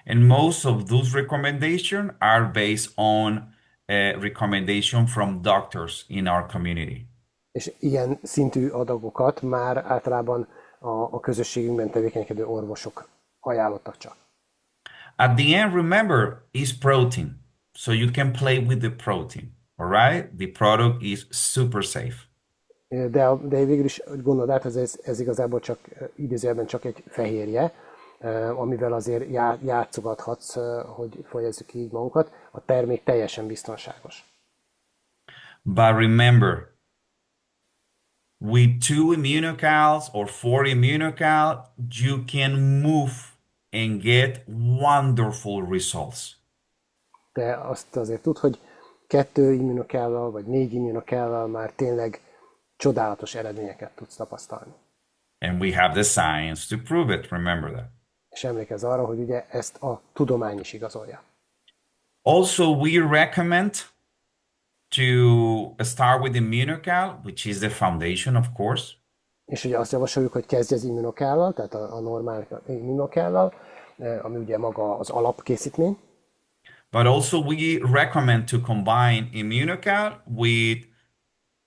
And most of those recommendations are based on a recommendation from doctors in our community. és ilyen szintű adagokat már általában a közösségünkben tevékenykedő orvosok ajánlottak csak. At the end, remember, it's protein. So you can play with the protein. All right? The product is super safe. De végül is gondold át, ez igazából csak idézőjelben csak egy fehérje, amivel azért játszogathatsz, hogy fejezzük így magunkat. A termék teljesen biztonságos. But remember, with 2 Immunocals or 4 Immunocal, you can move and get wonderful results. De azt azért tudd, hogy 2 immunokellal vagy 4 immunokellal már tényleg csodálatos eredményeket tudsz tapasztalni. And we have the science to prove it. Remember that. És emlékezz arra, hogy ugye ezt a tudomány is igazolja. Also, we recommend to start with Immunocal, which is the foundation, of course. És ugye azt javasoljuk, hogy kezdj az immunokellal, tehát a normál immunokellal, ami ugye maga az alapkészítmény. But also we recommend to combine Immunocal with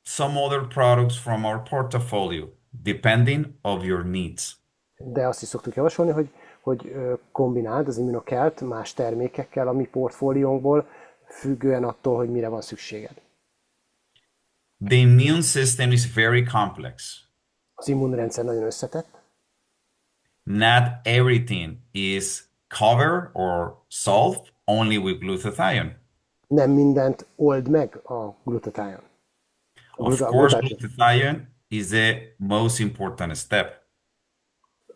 some other products from our portfolio, depending of your needs. De azt is szoktuk javasolni, hogy kombináld az immunokelt más termékekkel a mi portfóliónkból, függően attól, hogy mire van szükséged. The immune system is very complex. Az immunrendszer nagyon összetett. Not everything is covered or solved only with glutathione. Nem mindent old meg a glutathion. Of A course, glutátium. glutathione is the most important step,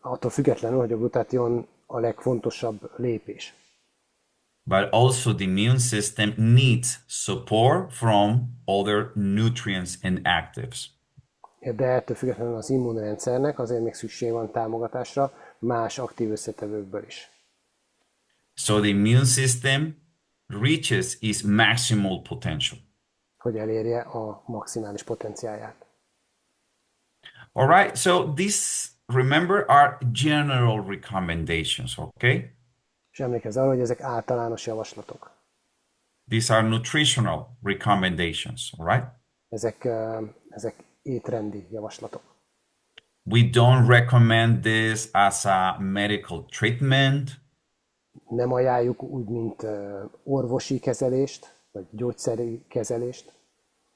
Attól függetlenül, hogy a glutátion a legfontosabb lépés. but also the immune system needs support from other nutrients and actives. De ettől függetlenül az immunrendszernek azért még szükség van támogatásra más aktív összetevőkből is. So the immune system reaches its maximal potential. Hogy elérje a maximális potenciáját. All right, so these, remember, are general recommendations, okay? És emlékezz arra, hogy ezek általános javaslatok. These are nutritional recommendations, all right? Ezek étrendi javaslatok. We don't recommend this as a medical treatment, Nem ajánljuk úgy, mint orvosi kezelést, vagy gyógyszeri kezelést,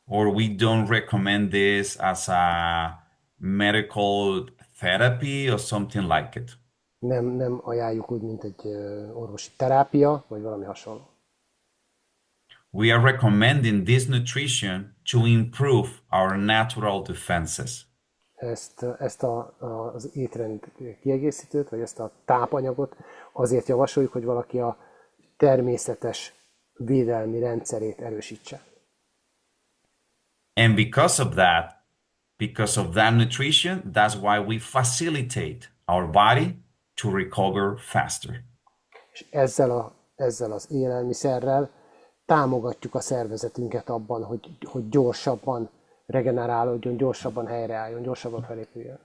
or we don't recommend this as a medical therapy or something like it. nem ajánljuk úgy, mint egy orvosi terápia, vagy valami hasonló. We are recommending this nutrition to improve our natural defenses. Az étrend kiegészítőt, vagy ezt a tápanyagot azért javasoljuk, hogy valaki a természetes védelmi rendszerét erősítse. And because of that nutrition, that's why we facilitate our body to recover faster. És ezzel az élelmiszerrel támogatjuk a szervezetünket abban, hogy gyorsabban regenerálódjon, gyorsabban helyreálljon, gyorsabban felépüljön.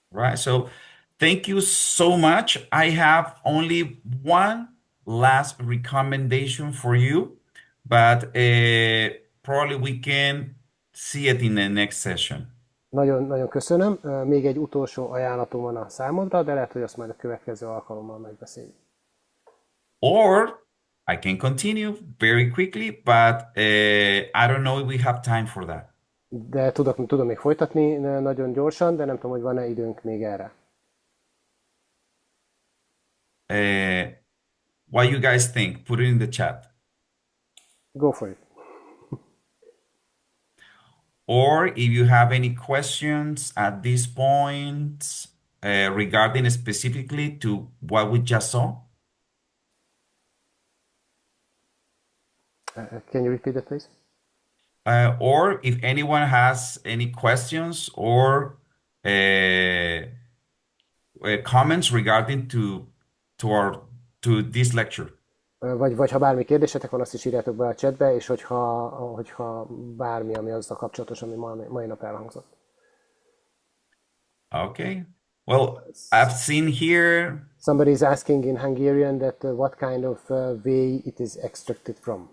Right? So thank you so much. I have only one last recommendation for you, but probably we can see it in the next session. Nagyon, nagyon köszönöm. Még egy utolsó ajánlatom van a számodra, de lehet, hogy azt majd a következő alkalommal megbeszéljük. Or I can continue very quickly, but I don't know if we have time for that. De tudom még folytatni nagyon gyorsan, de nem tudom, hogy van-e időnk még erre. What you guys think? Put it in the chat. Go for it. Or if you have any questions at this point regarding specifically to what we just saw. Can you repeat that, please? Or if anyone has any questions or comments regarding to this lecture. Vagy ha bármi kérdésetek van, azt is írjátok be a chatbe, és hogyha bármi, ami azzal kapcsolatos, ami mai nap elhangzott. Okay. Well, I've seen here. Somebody is asking in Hungarian that what kind of whey it is extracted from.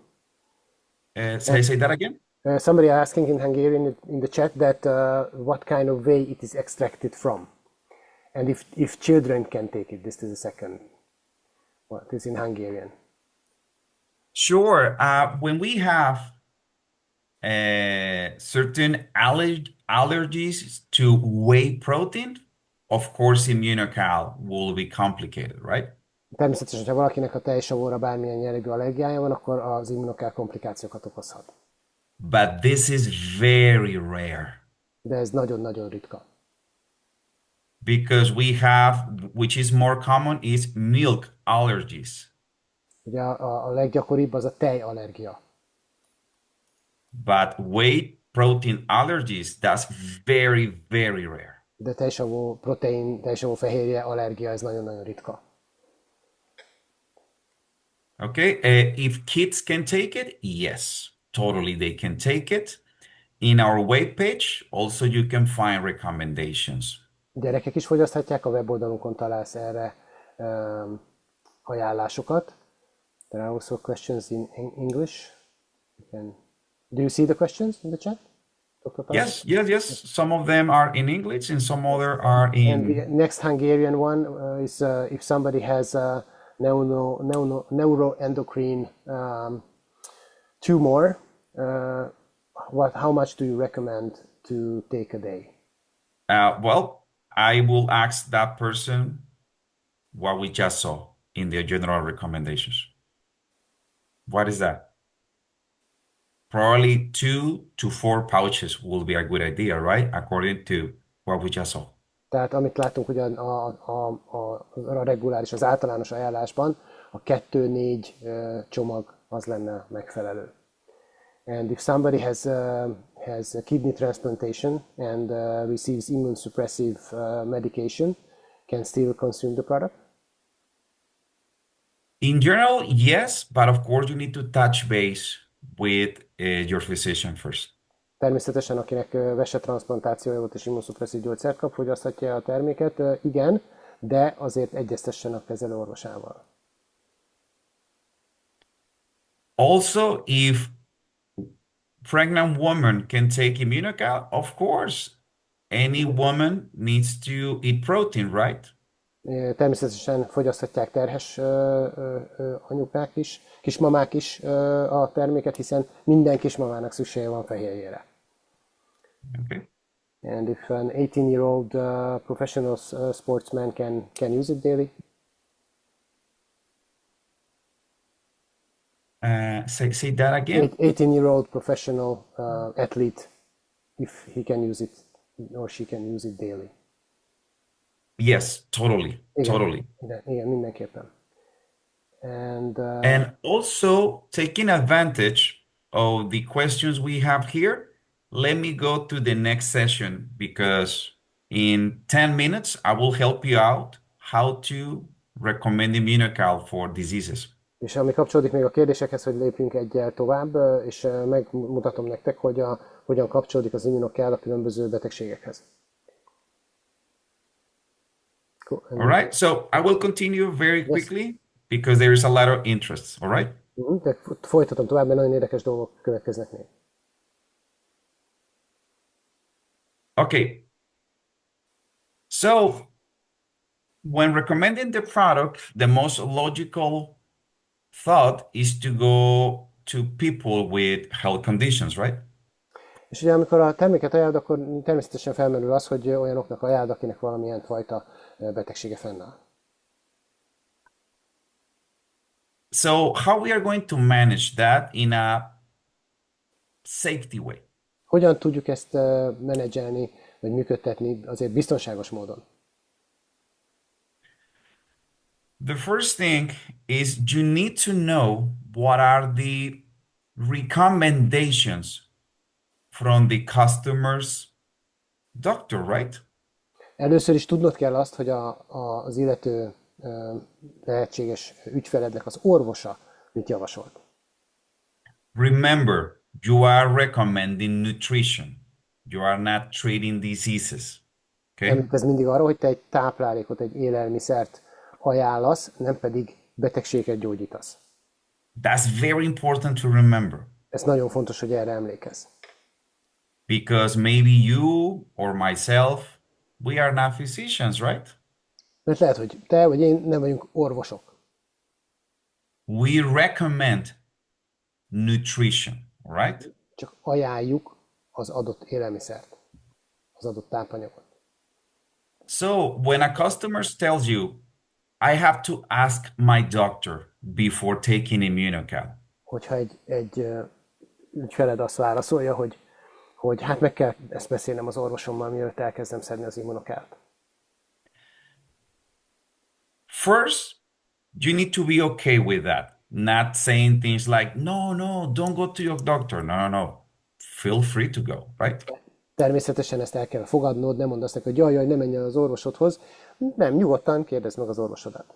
Say that again. Somebody asking in Hungarian in the chat that what kind of whey it is extracted from, and if children can take it. This is the second. What is in Hungarian? Sure. When we have certain allergies to whey protein, of course, Immunocal will be complicated, right? Természetesen, ha valakinek a tejsavóra bármilyen jellegű allergiája van, akkor az Immunocal komplikációkat okozhat. But this is very rare. De ez nagyon-nagyon ritka. Because we have, which is more common, is milk allergies. Ugye a leggyakoribb az a tejallergia. But whey protein allergies, that's very, very rare. De tejsavó protein, tejsavó fehérje allergia, ez nagyon-nagyon ritka. Okay, if kids can take it, yes, totally they can take it. In our webpage, also you can find recommendations. Gyerekek is fogyaszthatják, a weboldalunkon találsz erre ajánlásokat. There are also questions in English. Do you see the questions in the chat? Yes. Some of them are in English and some other are in... And the next Hungarian one is if somebody has a neuroendocrine tumor, how much do you recommend to take a day? Well, I will ask that person what we just saw in the general recommendations. What is that? Probably 2 to 4 pouches will be a good idea, right? According to what we just saw. Tehát amit látunk ugye a reguláris, az általános ajánlásban, a 2-4 csomag az lenne megfelelő. And if somebody has a kidney transplantation and receives immunosuppressive medication, can still consume the product? In general, yes, but of course you need to touch base with your physician first. Természetesen, akinek vesetranszplantációja volt és immunosuppresszív gyógyszert kap, fogyaszthatja a terméket, igen, de azért egyeztessen a kezelőorvosával. Also, if pregnant woman can take Immunocal, of course, any woman needs to eat protein, right? Természetesen fogyaszthatják terhes anyukák is, kismamák is a terméket, hiszen minden kismamának szüksége van fehérjére. Okay. And if an 18-year-old professional sportsman can use it daily? Say that again. 18-year-old professional athlete, if he can use it or she can use it daily. Yes, totally, Igen, totally. igen, mindenképpen. And also taking advantage of the questions we have here, let me go to the next session because in 10 minutes I will help you out how to recommend Immunocal for diseases. És ami kapcsolódik még a kérdésekhez, hogy lépjünk egyel tovább, és megmutatom nektek, hogy hogyan kapcsolódik az Immunocal a különböző betegségekhez. Cool. All right, so I will continue very quickly because there is a lot of interest, all right? De folytatom tovább, mert nagyon érdekes dolgok következnek még. Okay. So when recommending the product, the most logical thought is to go to people with health conditions, right? És ugye amikor a terméket ajánlod, akkor természetesen felmerül az, hogy olyanoknak ajánlod, akinek valamilyen fajta betegsége fennáll. So how we are going to manage that in a safety way? Hogyan tudjuk ezt menedzselni, vagy működtetni azért biztonságos módon? The first thing is you need to know what are the recommendations from the customer's doctor, right? Először is tudnod kell azt, hogy az illető lehetséges ügyfelednek az orvosa mit javasolt. Remember, you are recommending nutrition. You are not treating diseases. Okay? Emlékezz mindig arra, hogy te egy táplálékot, egy élelmiszert ajánlasz, nem pedig betegséget gyógyítasz. That's very important to remember. Ez nagyon fontos, hogy erre emlékezz. Because maybe you or myself, we are not physicians, right? Mert lehet, hogy te vagy én nem vagyunk orvosok. We recommend nutrition, right? Csak ajánljuk az adott élelmiszert, az adott tápanyagot. So when a customer tells you, I have to ask my doctor before taking Immunocal. Hogyha egy ügyfeled azt válaszolja, hogy hát meg kell ezt beszélnem az orvosommal, mielőtt elkezdem szedni az Immunocalt. First, you need to be okay with that. Not saying things like, no, don't go to your doctor. No. Feel free to go, right? Természetesen ezt el kell fogadnod, nem mondd azt neki, hogy jaj, ne menj el az orvosodhoz. Nem, nyugodtan kérdezd meg az orvosodat.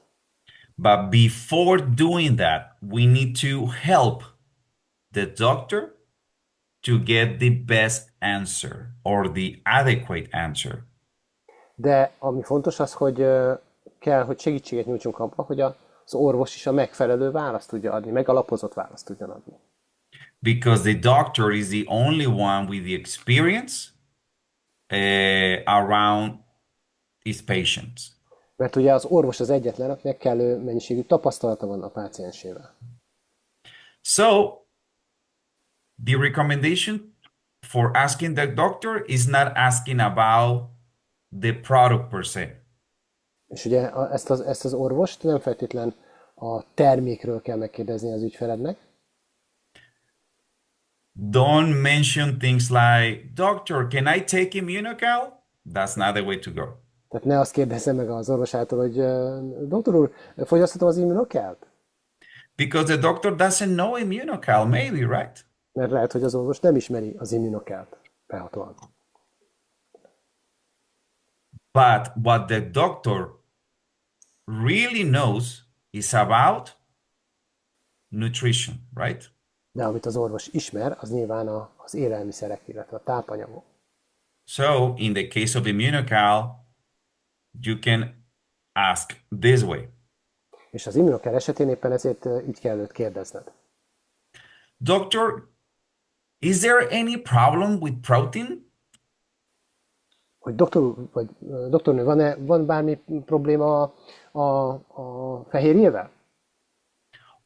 But before doing that, we need to help the doctor to get the best answer or the adequate answer. De ami fontos az, hogy kell, hogy segítséget nyújtsunk abban, hogy az orvos is a megfelelő választ tudja adni, megalapozott választ tudjon adni. Because the doctor is the only one with the experience around his patients. Mert ugye az orvos az egyetlen, akinek kellő mennyiségű tapasztalata van a páciensével. So, the recommendation for asking the doctor is not asking about the product per se. És ugye ezt az orvost nem feltétlen a termékről kell megkérdezni az ügyfelednek. Don't mention things like, Doctor, can I take Immunocal? That's not the way to go. Tehát ne azt kérdezze meg az orvosától, hogy doktor úr, fogyaszthatom az immunokelt? Because the doctor doesn't know Immunocal, maybe, right? Mert lehet, hogy az orvos nem ismeri az immunokelt behatóan. But what the doctor really knows is about nutrition, right? De amit az orvos ismer, az nyilván az élelmiszerek, illetve a tápanyagok. So in the case of Immunocal, you can ask this way. És az immunokelt esetén éppen ezért így kell őt kérdezned. Doctor, is there any problem with protein? Hogy doktor úr, vagy doktornő, van bármi probléma a fehérjével?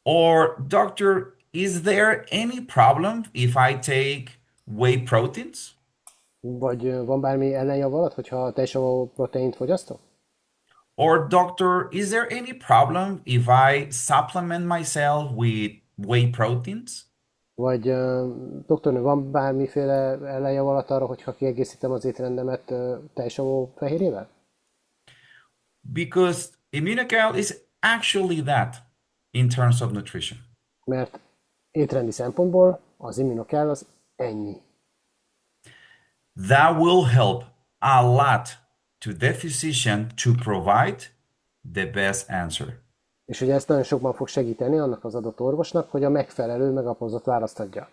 Or, doctor, is there any problem if I take whey proteins? Vagy van bármi ellenjavalat, hogyha tejsavú proteint fogyasztok? Or, doctor, is there any problem if I supplement myself with whey proteins? Vagy doktornő, van bármiféle ellenjavalat arra, hogyha kiegészítem az étrendemet tejsavú fehérjével? Because Immunocal is actually that in terms of nutrition. Mert étrendi szempontból az Immunocal az ennyi. That will help a lot to the physician to provide the best answer. És ugye ezt nagyon sokban fog segíteni annak az adott orvosnak, hogy a megfelelő, megalapozott választ adja.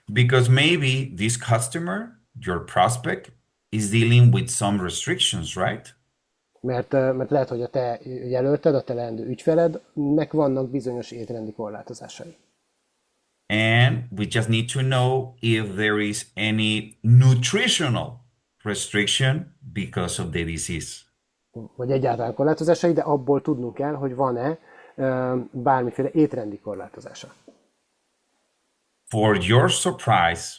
Because maybe this customer, your prospect, is dealing with some restrictions, right? Mert lehet, hogy a te jelölted, a te leendő ügyfelednek vannak bizonyos étrendi korlátozásai. And we just need to know if there is any nutritional restriction because of the disease. Vagy egyáltalán korlátozásai, de abból tudnunk kell, hogy van-e bármiféle étrendi korlátozása. For your surprise,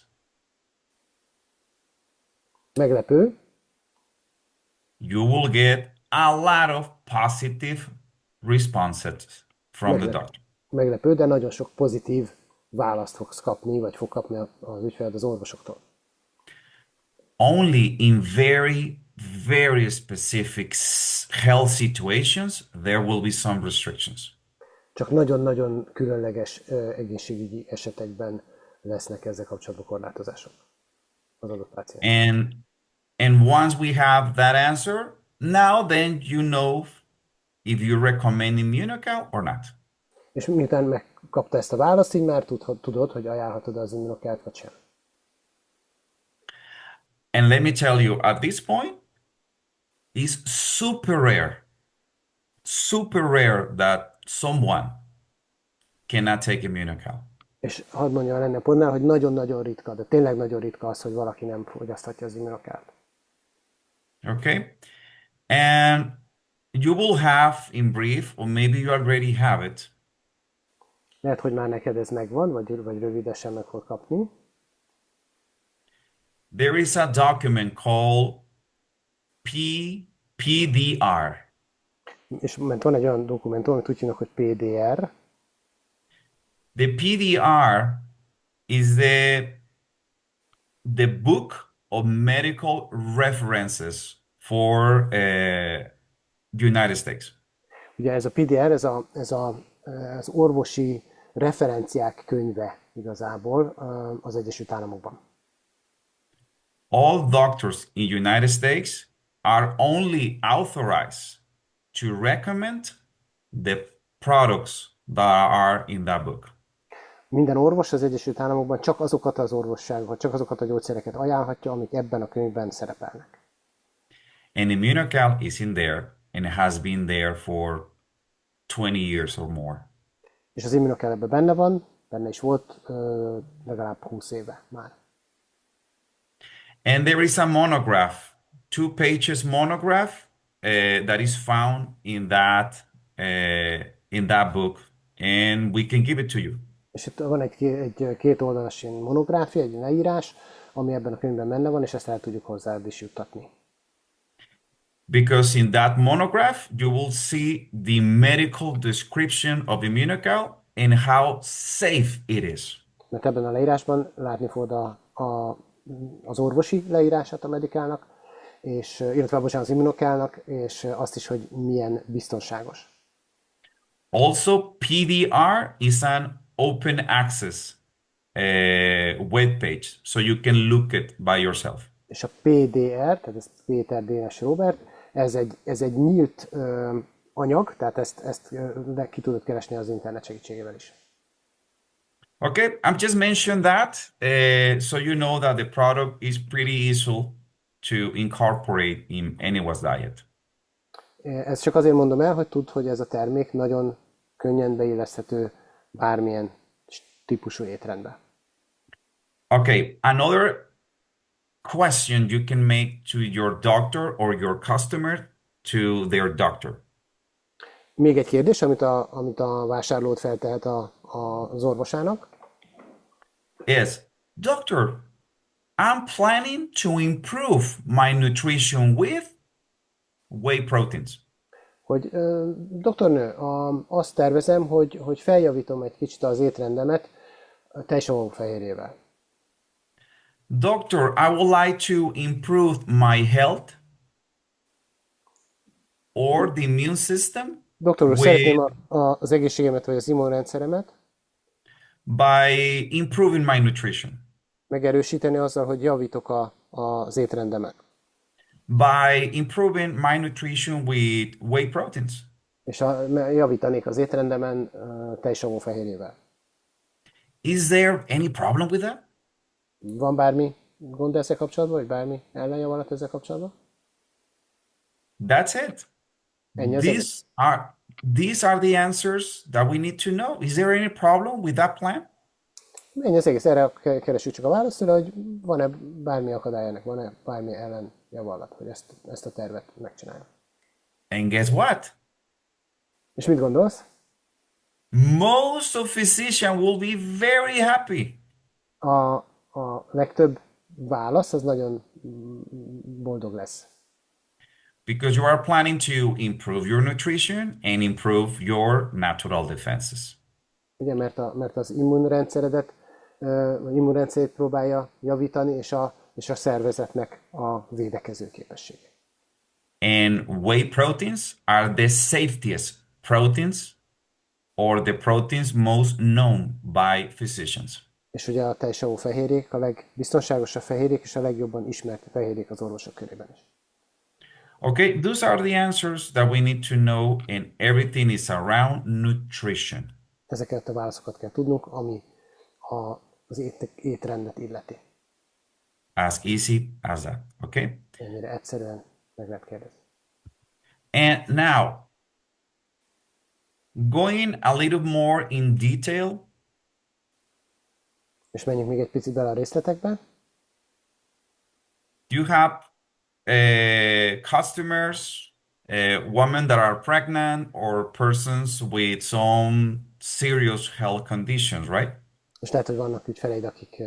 Meglepő, you will get a lot of positive responses from the doctor. meglepő, de nagyon sok pozitív választ fogsz kapni, vagy fog kapni az ügyfeled az orvosoktól. Only in very, very specific health situations, there will be some restrictions. Csak nagyon-nagyon különleges egészségügyi esetekben lesznek ezzel kapcsolatban korlátozások az adott páciens. And once we have that answer, now then you know if you recommend Immunocal or not. És miután megkapta ezt a választ, így már tudod, hogy ajánlhatod az Immunocalt vagy sem. And let me tell you, at this point, it's super rare that someone cannot take Immunocal. És hadd mondjam ennél a pontnál, hogy nagyon-nagyon ritka, de tényleg nagyon ritka az, hogy valaki nem fogyaszthatja az Immunocalt. Okay? And you will have, in brief, or maybe you already have it, Lehet, hogy már neked ez megvan, vagy rövidesen meg fog kapni. there is a document called PDR. És mert van egy olyan dokumentum, amit úgy hívnak, hogy PDR. The PDR is the book of medical references for United States. Ugye ez a PDR, az orvosi referenciák könyve igazából az Egyesült Államokban. All doctors in United States are only authorized to recommend the products that are in that book. Minden orvos az Egyesült Államokban csak azokat az orvosságokat, csak azokat a gyógyszereket ajánlhatja, amik ebben a könyvben szerepelnek. And Immunocal is in there and has been there for 20 years or more. És az Immunocal ebben benne van, benne is volt legalább 20 éve már. And there is a monograph, 2 pages monograph that is found in that book, and we can give it to you. És itt van egy két oldalas ilyen monográfia, egy leírás, ami ebben a könyvben benne van, és ezt el tudjuk hozzád is juttatni. Because in that monograph, you will see the medical description of Immunocal and how safe it is. Mert ebben a leírásban látni fogod az orvosi leírását a medikálnak, és, illetve bocsánat, az Immunocalnak, és azt is, hogy milyen biztonságos. Also, PDR is an open access web page, so you can look it by yourself. És a PDR, tehát ez Péter Dénes Robert, ez egy nyílt anyag, tehát ezt ki tudod keresni az internet segítségével is. Okay, I'm just mentioning that so you know that the product is pretty easy to incorporate in anyone's diet. Ezt csak azért mondom el, hogy tudd, hogy ez a termék nagyon könnyen beilleszthető bármilyen típusú étrendbe. Okay, another question you can make to your doctor or your customer to their doctor. Még egy kérdés, amit a vásárlót feltehet az orvosának. Is, Doctor, I'm planning to improve my nutrition with whey proteins. Hogy doktornő, azt tervezem, hogy feljavítom egy kicsit az étrendemet tejsavófehérjével. Doctor, I would like to improve my health or the immune system Doktor úr, with szeretném az egészségemet vagy az immunrendszeremet by improving my nutrition, megerősíteni azzal, hogy javítok az étrendemet. by improving my nutrition with whey proteins. És javítanék az étrendemen tejsavófehérjével. Is there any problem with that? Van bármi gond ezzel kapcsolatban, vagy bármi ellenjavalat ezzel kapcsolatban? That's it. Ennyi az egész. These are the answers that we need to know. Is there any problem with that plan? Ennyi az egész. Erre keresjük csak a választ, hogy van-e bármi akadály ennek, van-e bármi ellenjavalat, hogy ezt a tervet megcsináljuk. And guess what? És mit gondolsz? Most of physicians will be very happy. A legtöbb válasz az nagyon boldog lesz. Because you are planning to improve your nutrition and improve your natural defenses. Ugye, mert az immunrendszeredet, immunrendszerét próbálja javítani, és a szervezetnek a védekező képessége. And whey proteins are the safest proteins or the proteins most known by physicians. És ugye a tejsavó fehérjék a legbiztonságosabb fehérjék, és a legjobban ismert fehérjék az orvosok körében is. Okay, those are the answers that we need to know, and everything is around nutrition. Ezeket a válaszokat kell tudnunk, ami az étrendet illeti. As easy as that, okay? Ennyire egyszerűen meg lehet kérdezni. And now, going a little more in detail, És menjünk még egy picit bele a részletekbe. you have customers, women that are pregnant, or persons with some serious health conditions, right? És lehet, hogy vannak ügyfeleid, akik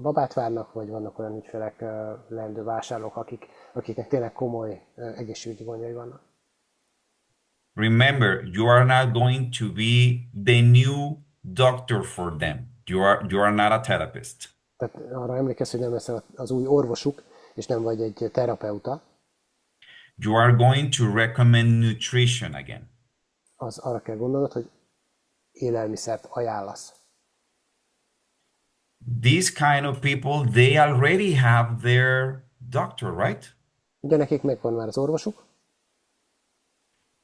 babát várnak, vagy vannak olyan ügyfelek, leendő vásárlók, akiknek tényleg komoly egészségügyi gondjai vannak. Remember, you are not going to be the new doctor for them. You are not a therapist. Tehát arra emlékezz, hogy nem leszel az új orvosuk, és nem vagy egy terapeuta. You are going to recommend nutrition again. Az arra kell gondolnod, hogy élelmiszert ajánlasz. These kind of people, they already have their doctor, right? Ugye nekik megvan már az orvosuk,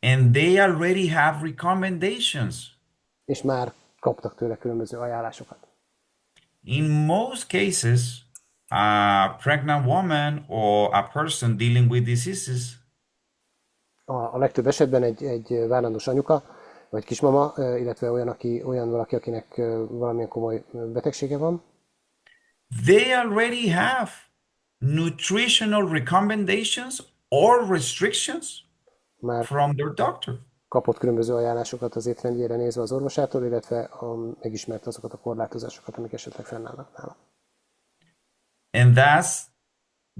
And they already have recommendations. és már kaptak tőle különböző ajánlásokat. In most cases, a pregnant woman or a person dealing with diseases, A legtöbb esetben egy várandós anyuka, vagy kismama, illetve olyan valaki, akinek valamilyen komoly betegsége van, they already have nutritional recommendations or restrictions már from their doctor. kapott különböző ajánlásokat az étrendjére nézve az orvosától, illetve megismert azokat a korlátozásokat, amik esetleg fennállnak nála. And that's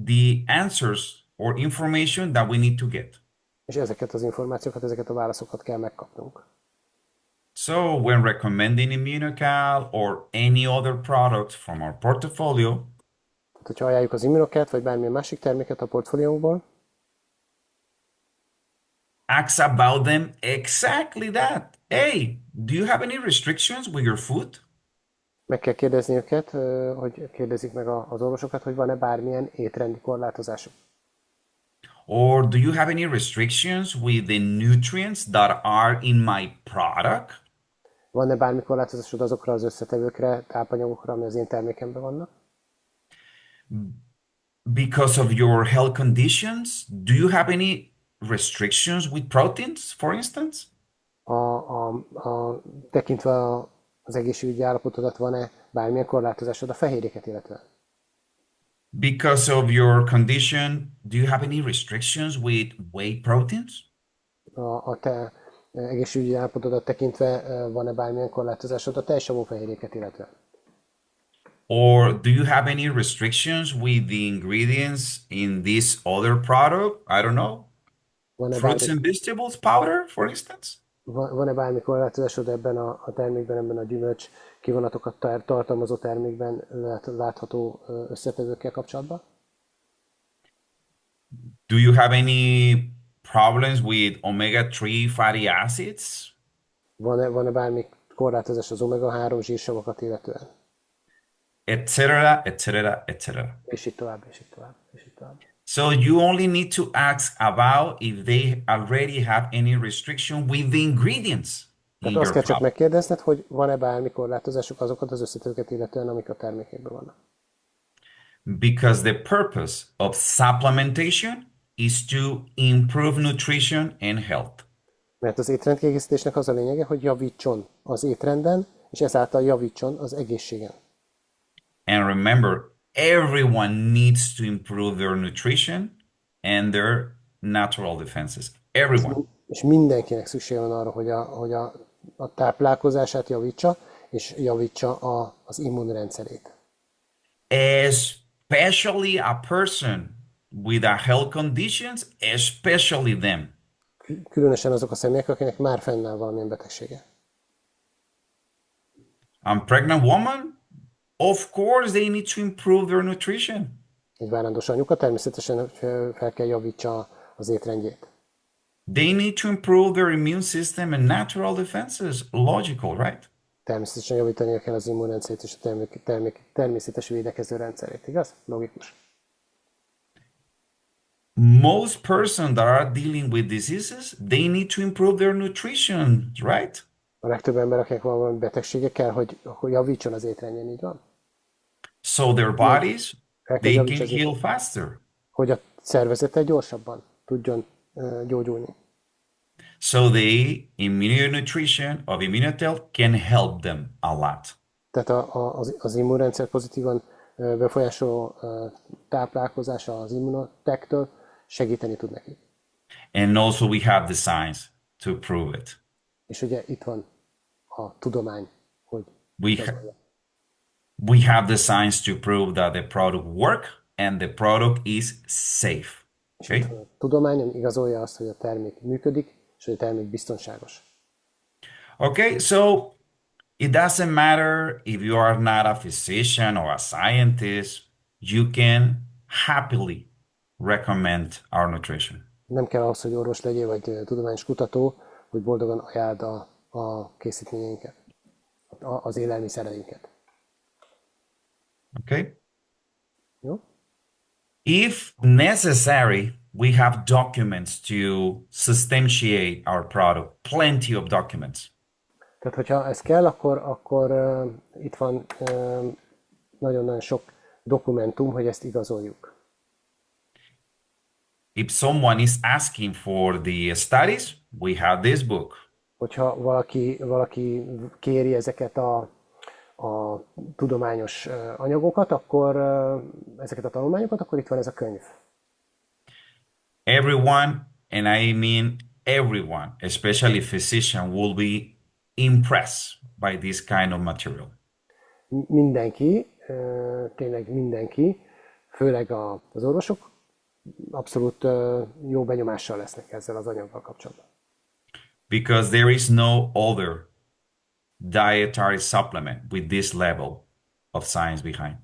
the answers or information that we need to get. És ezeket az információkat, ezeket a válaszokat kell megkapnunk. So when recommending Immunocal or any other product from our portfolio, Tehát, hogyha ajánljuk az Immunocalt, vagy bármilyen másik terméket a portfóliónkból, ask about them exactly that. Hey, do you have any restrictions with your food? meg kell kérdezni őket, hogy kérdezik meg az orvosokat, hogy van-e bármilyen étrendi korlátozásuk. Or do you have any restrictions with the nutrients that are in my product? Van-e bármi korlátozásod azokra az összetevőkre, tápanyagokra, ami az én termékemben vannak? Because of your health conditions, do you have any restrictions with proteins, for instance? Tekintve az egészségügyi állapotodat, van-e bármilyen korlátozásod a fehérjéket illetően? Because of your condition, do you have any restrictions with whey proteins? A te egészségügyi állapotodat tekintve van-e bármilyen korlátozásod a teljes fehérjéket illetően? Or do you have any restrictions with the ingredients in this other product? I don't know. Van-e Fruits bármi, and vegetables powder, for instance? van-e bármi korlátozásod ebben a termékben, ebben a gyümölcs kivonatokat tartalmazó termékben látható összetevőkkel kapcsolatban? Do you have any problems with omega-3 fatty acids? Van-e bármi korlátozás az omega-3 zsírsavakat illetően? Etc., etc., etc. És így tovább, és így tovább, és így tovább. So you only need to ask about if they already have any restriction with the ingredients Tehát in azt your kell csak product. megkérdezned, hogy van-e bármi korlátozásuk azokat az összetevőket illetően, amik a termékekben vannak. Because the purpose of supplementation is to improve nutrition and health. Mert az étrendkiegészítésnek az a lényege, hogy javítson az étrenden, és ezáltal javítson az egészségen. And remember, everyone needs to improve their nutrition and their natural defenses. Everyone. És mindenkinek szüksége van arra, hogy a táplálkozását javítsa, és javítsa az immunrendszerét. Especially a person with a health conditions, especially them. Különösen azok a személyek, akinek már fennáll valamilyen betegsége. A pregnant woman, of course, they need to improve their nutrition. Egy várandós anyuka természetesen fel kell javítsa az étrendjét. They need to improve their immune system and natural defenses. Logical, right? Természetesen javítania kell az immunrendszerét és a természetes védekező rendszerét, igaz? Logikus. Most persons that are dealing with diseases, they need to improve their nutrition, right? A legtöbb ember, akinek van valami betegsége, kell, hogy javítson az étrendjén, így van? So their bodies, El kell they can javítsa az heal faster. hogy a szervezete gyorsabban tudjon gyógyulni. So the immunonutrition of Immunotel can help them a lot. Tehát az immunrendszer pozitívan befolyásoló táplálkozása az Immunotektől segíteni tud neki. And also we have the science to prove it. És ugye itt van a tudomány, hogy We have the science to prove that the product work and the product is safe. és Okay? itt van a tudomány, ami igazolja azt, hogy a termék működik, és hogy a termék biztonságos. Okay, so it doesn't matter if you are not a physician or a scientist, you can happily recommend our nutrition. Nem kell ahhoz, hogy orvos legyél, vagy tudományos kutató, hogy boldogan ajánld a készítményeinket, az élelmiszereinket. Okay? Jó? If necessary, we have documents to substantiate our product, plenty of documents. Tehát, hogyha ez kell, akkor itt van nagyon-nagyon sok dokumentum, hogy ezt igazoljuk. If someone is asking for the studies, we have this book. Hogyha valaki kéri ezeket a tudományos anyagokat, akkor ezeket a tanulmányokat, akkor itt van ez a könyv. Everyone, and I mean everyone, especially physician, will be impressed by this kind of material. Mindenki, tényleg mindenki, főleg az orvosok abszolút jó benyomással lesznek ezzel az anyaggal kapcsolatban. Because there is no other dietary supplement with this level of science behind.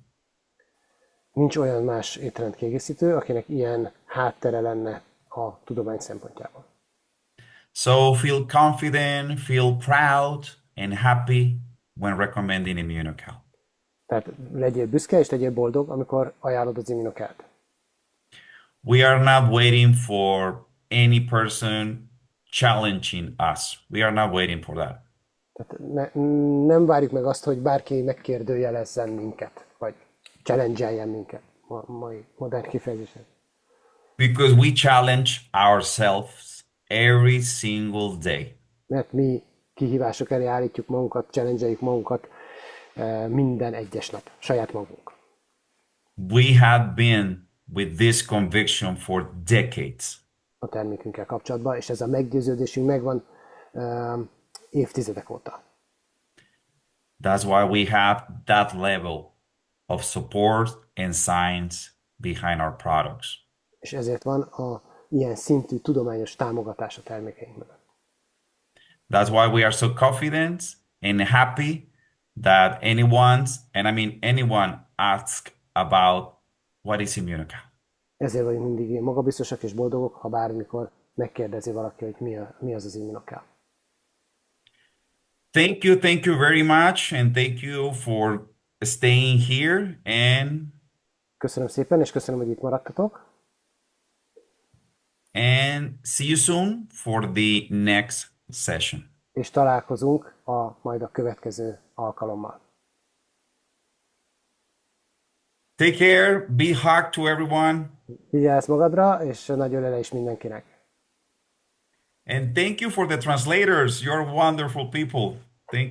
Nincs olyan más étrendkiegészítő, akinek ilyen háttere lenne a tudomány szempontjából. So feel confident, feel proud, and happy when recommending Immunocal. Tehát legyél büszke és legyél boldog, amikor ajánlod az Immunocalt. We are not waiting for any person challenging us. We are not waiting for that. Tehát nem várjuk meg azt, hogy bárki megkérdőjelezzen minket, vagy challenge-eljen minket, mai modern kifejezésen. Because we challenge ourselves every single day. Mert mi kihívások elé állítjuk magunkat, challenge-eljük magunkat minden egyes nap, saját magunk. We have been with this conviction for decades. A termékünkkel kapcsolatban, és ez a meggyőződésünk megvan évtizedek óta. That's why we have that level of support and science behind our products. És ezért van ilyen szintű tudományos támogatás a termékeink mögött. That's why we are so confident and happy that anyone asks about what is Immunocal. Ezért vagyunk mindig ilyen magabiztosak és boldogok, ha bármikor megkérdezi valaki, hogy mi az Immunocal. Thank you very much, and thank you for staying here. Köszönöm szépen, és köszönöm, hogy itt maradtatok. And see you soon for the next session. És találkozunk majd a következő alkalommal. Take care, be hug to everyone. Vigyázz magadra, és nagy ölelés mindenkinek. And thank you for the translators. You're wonderful people. Thank you.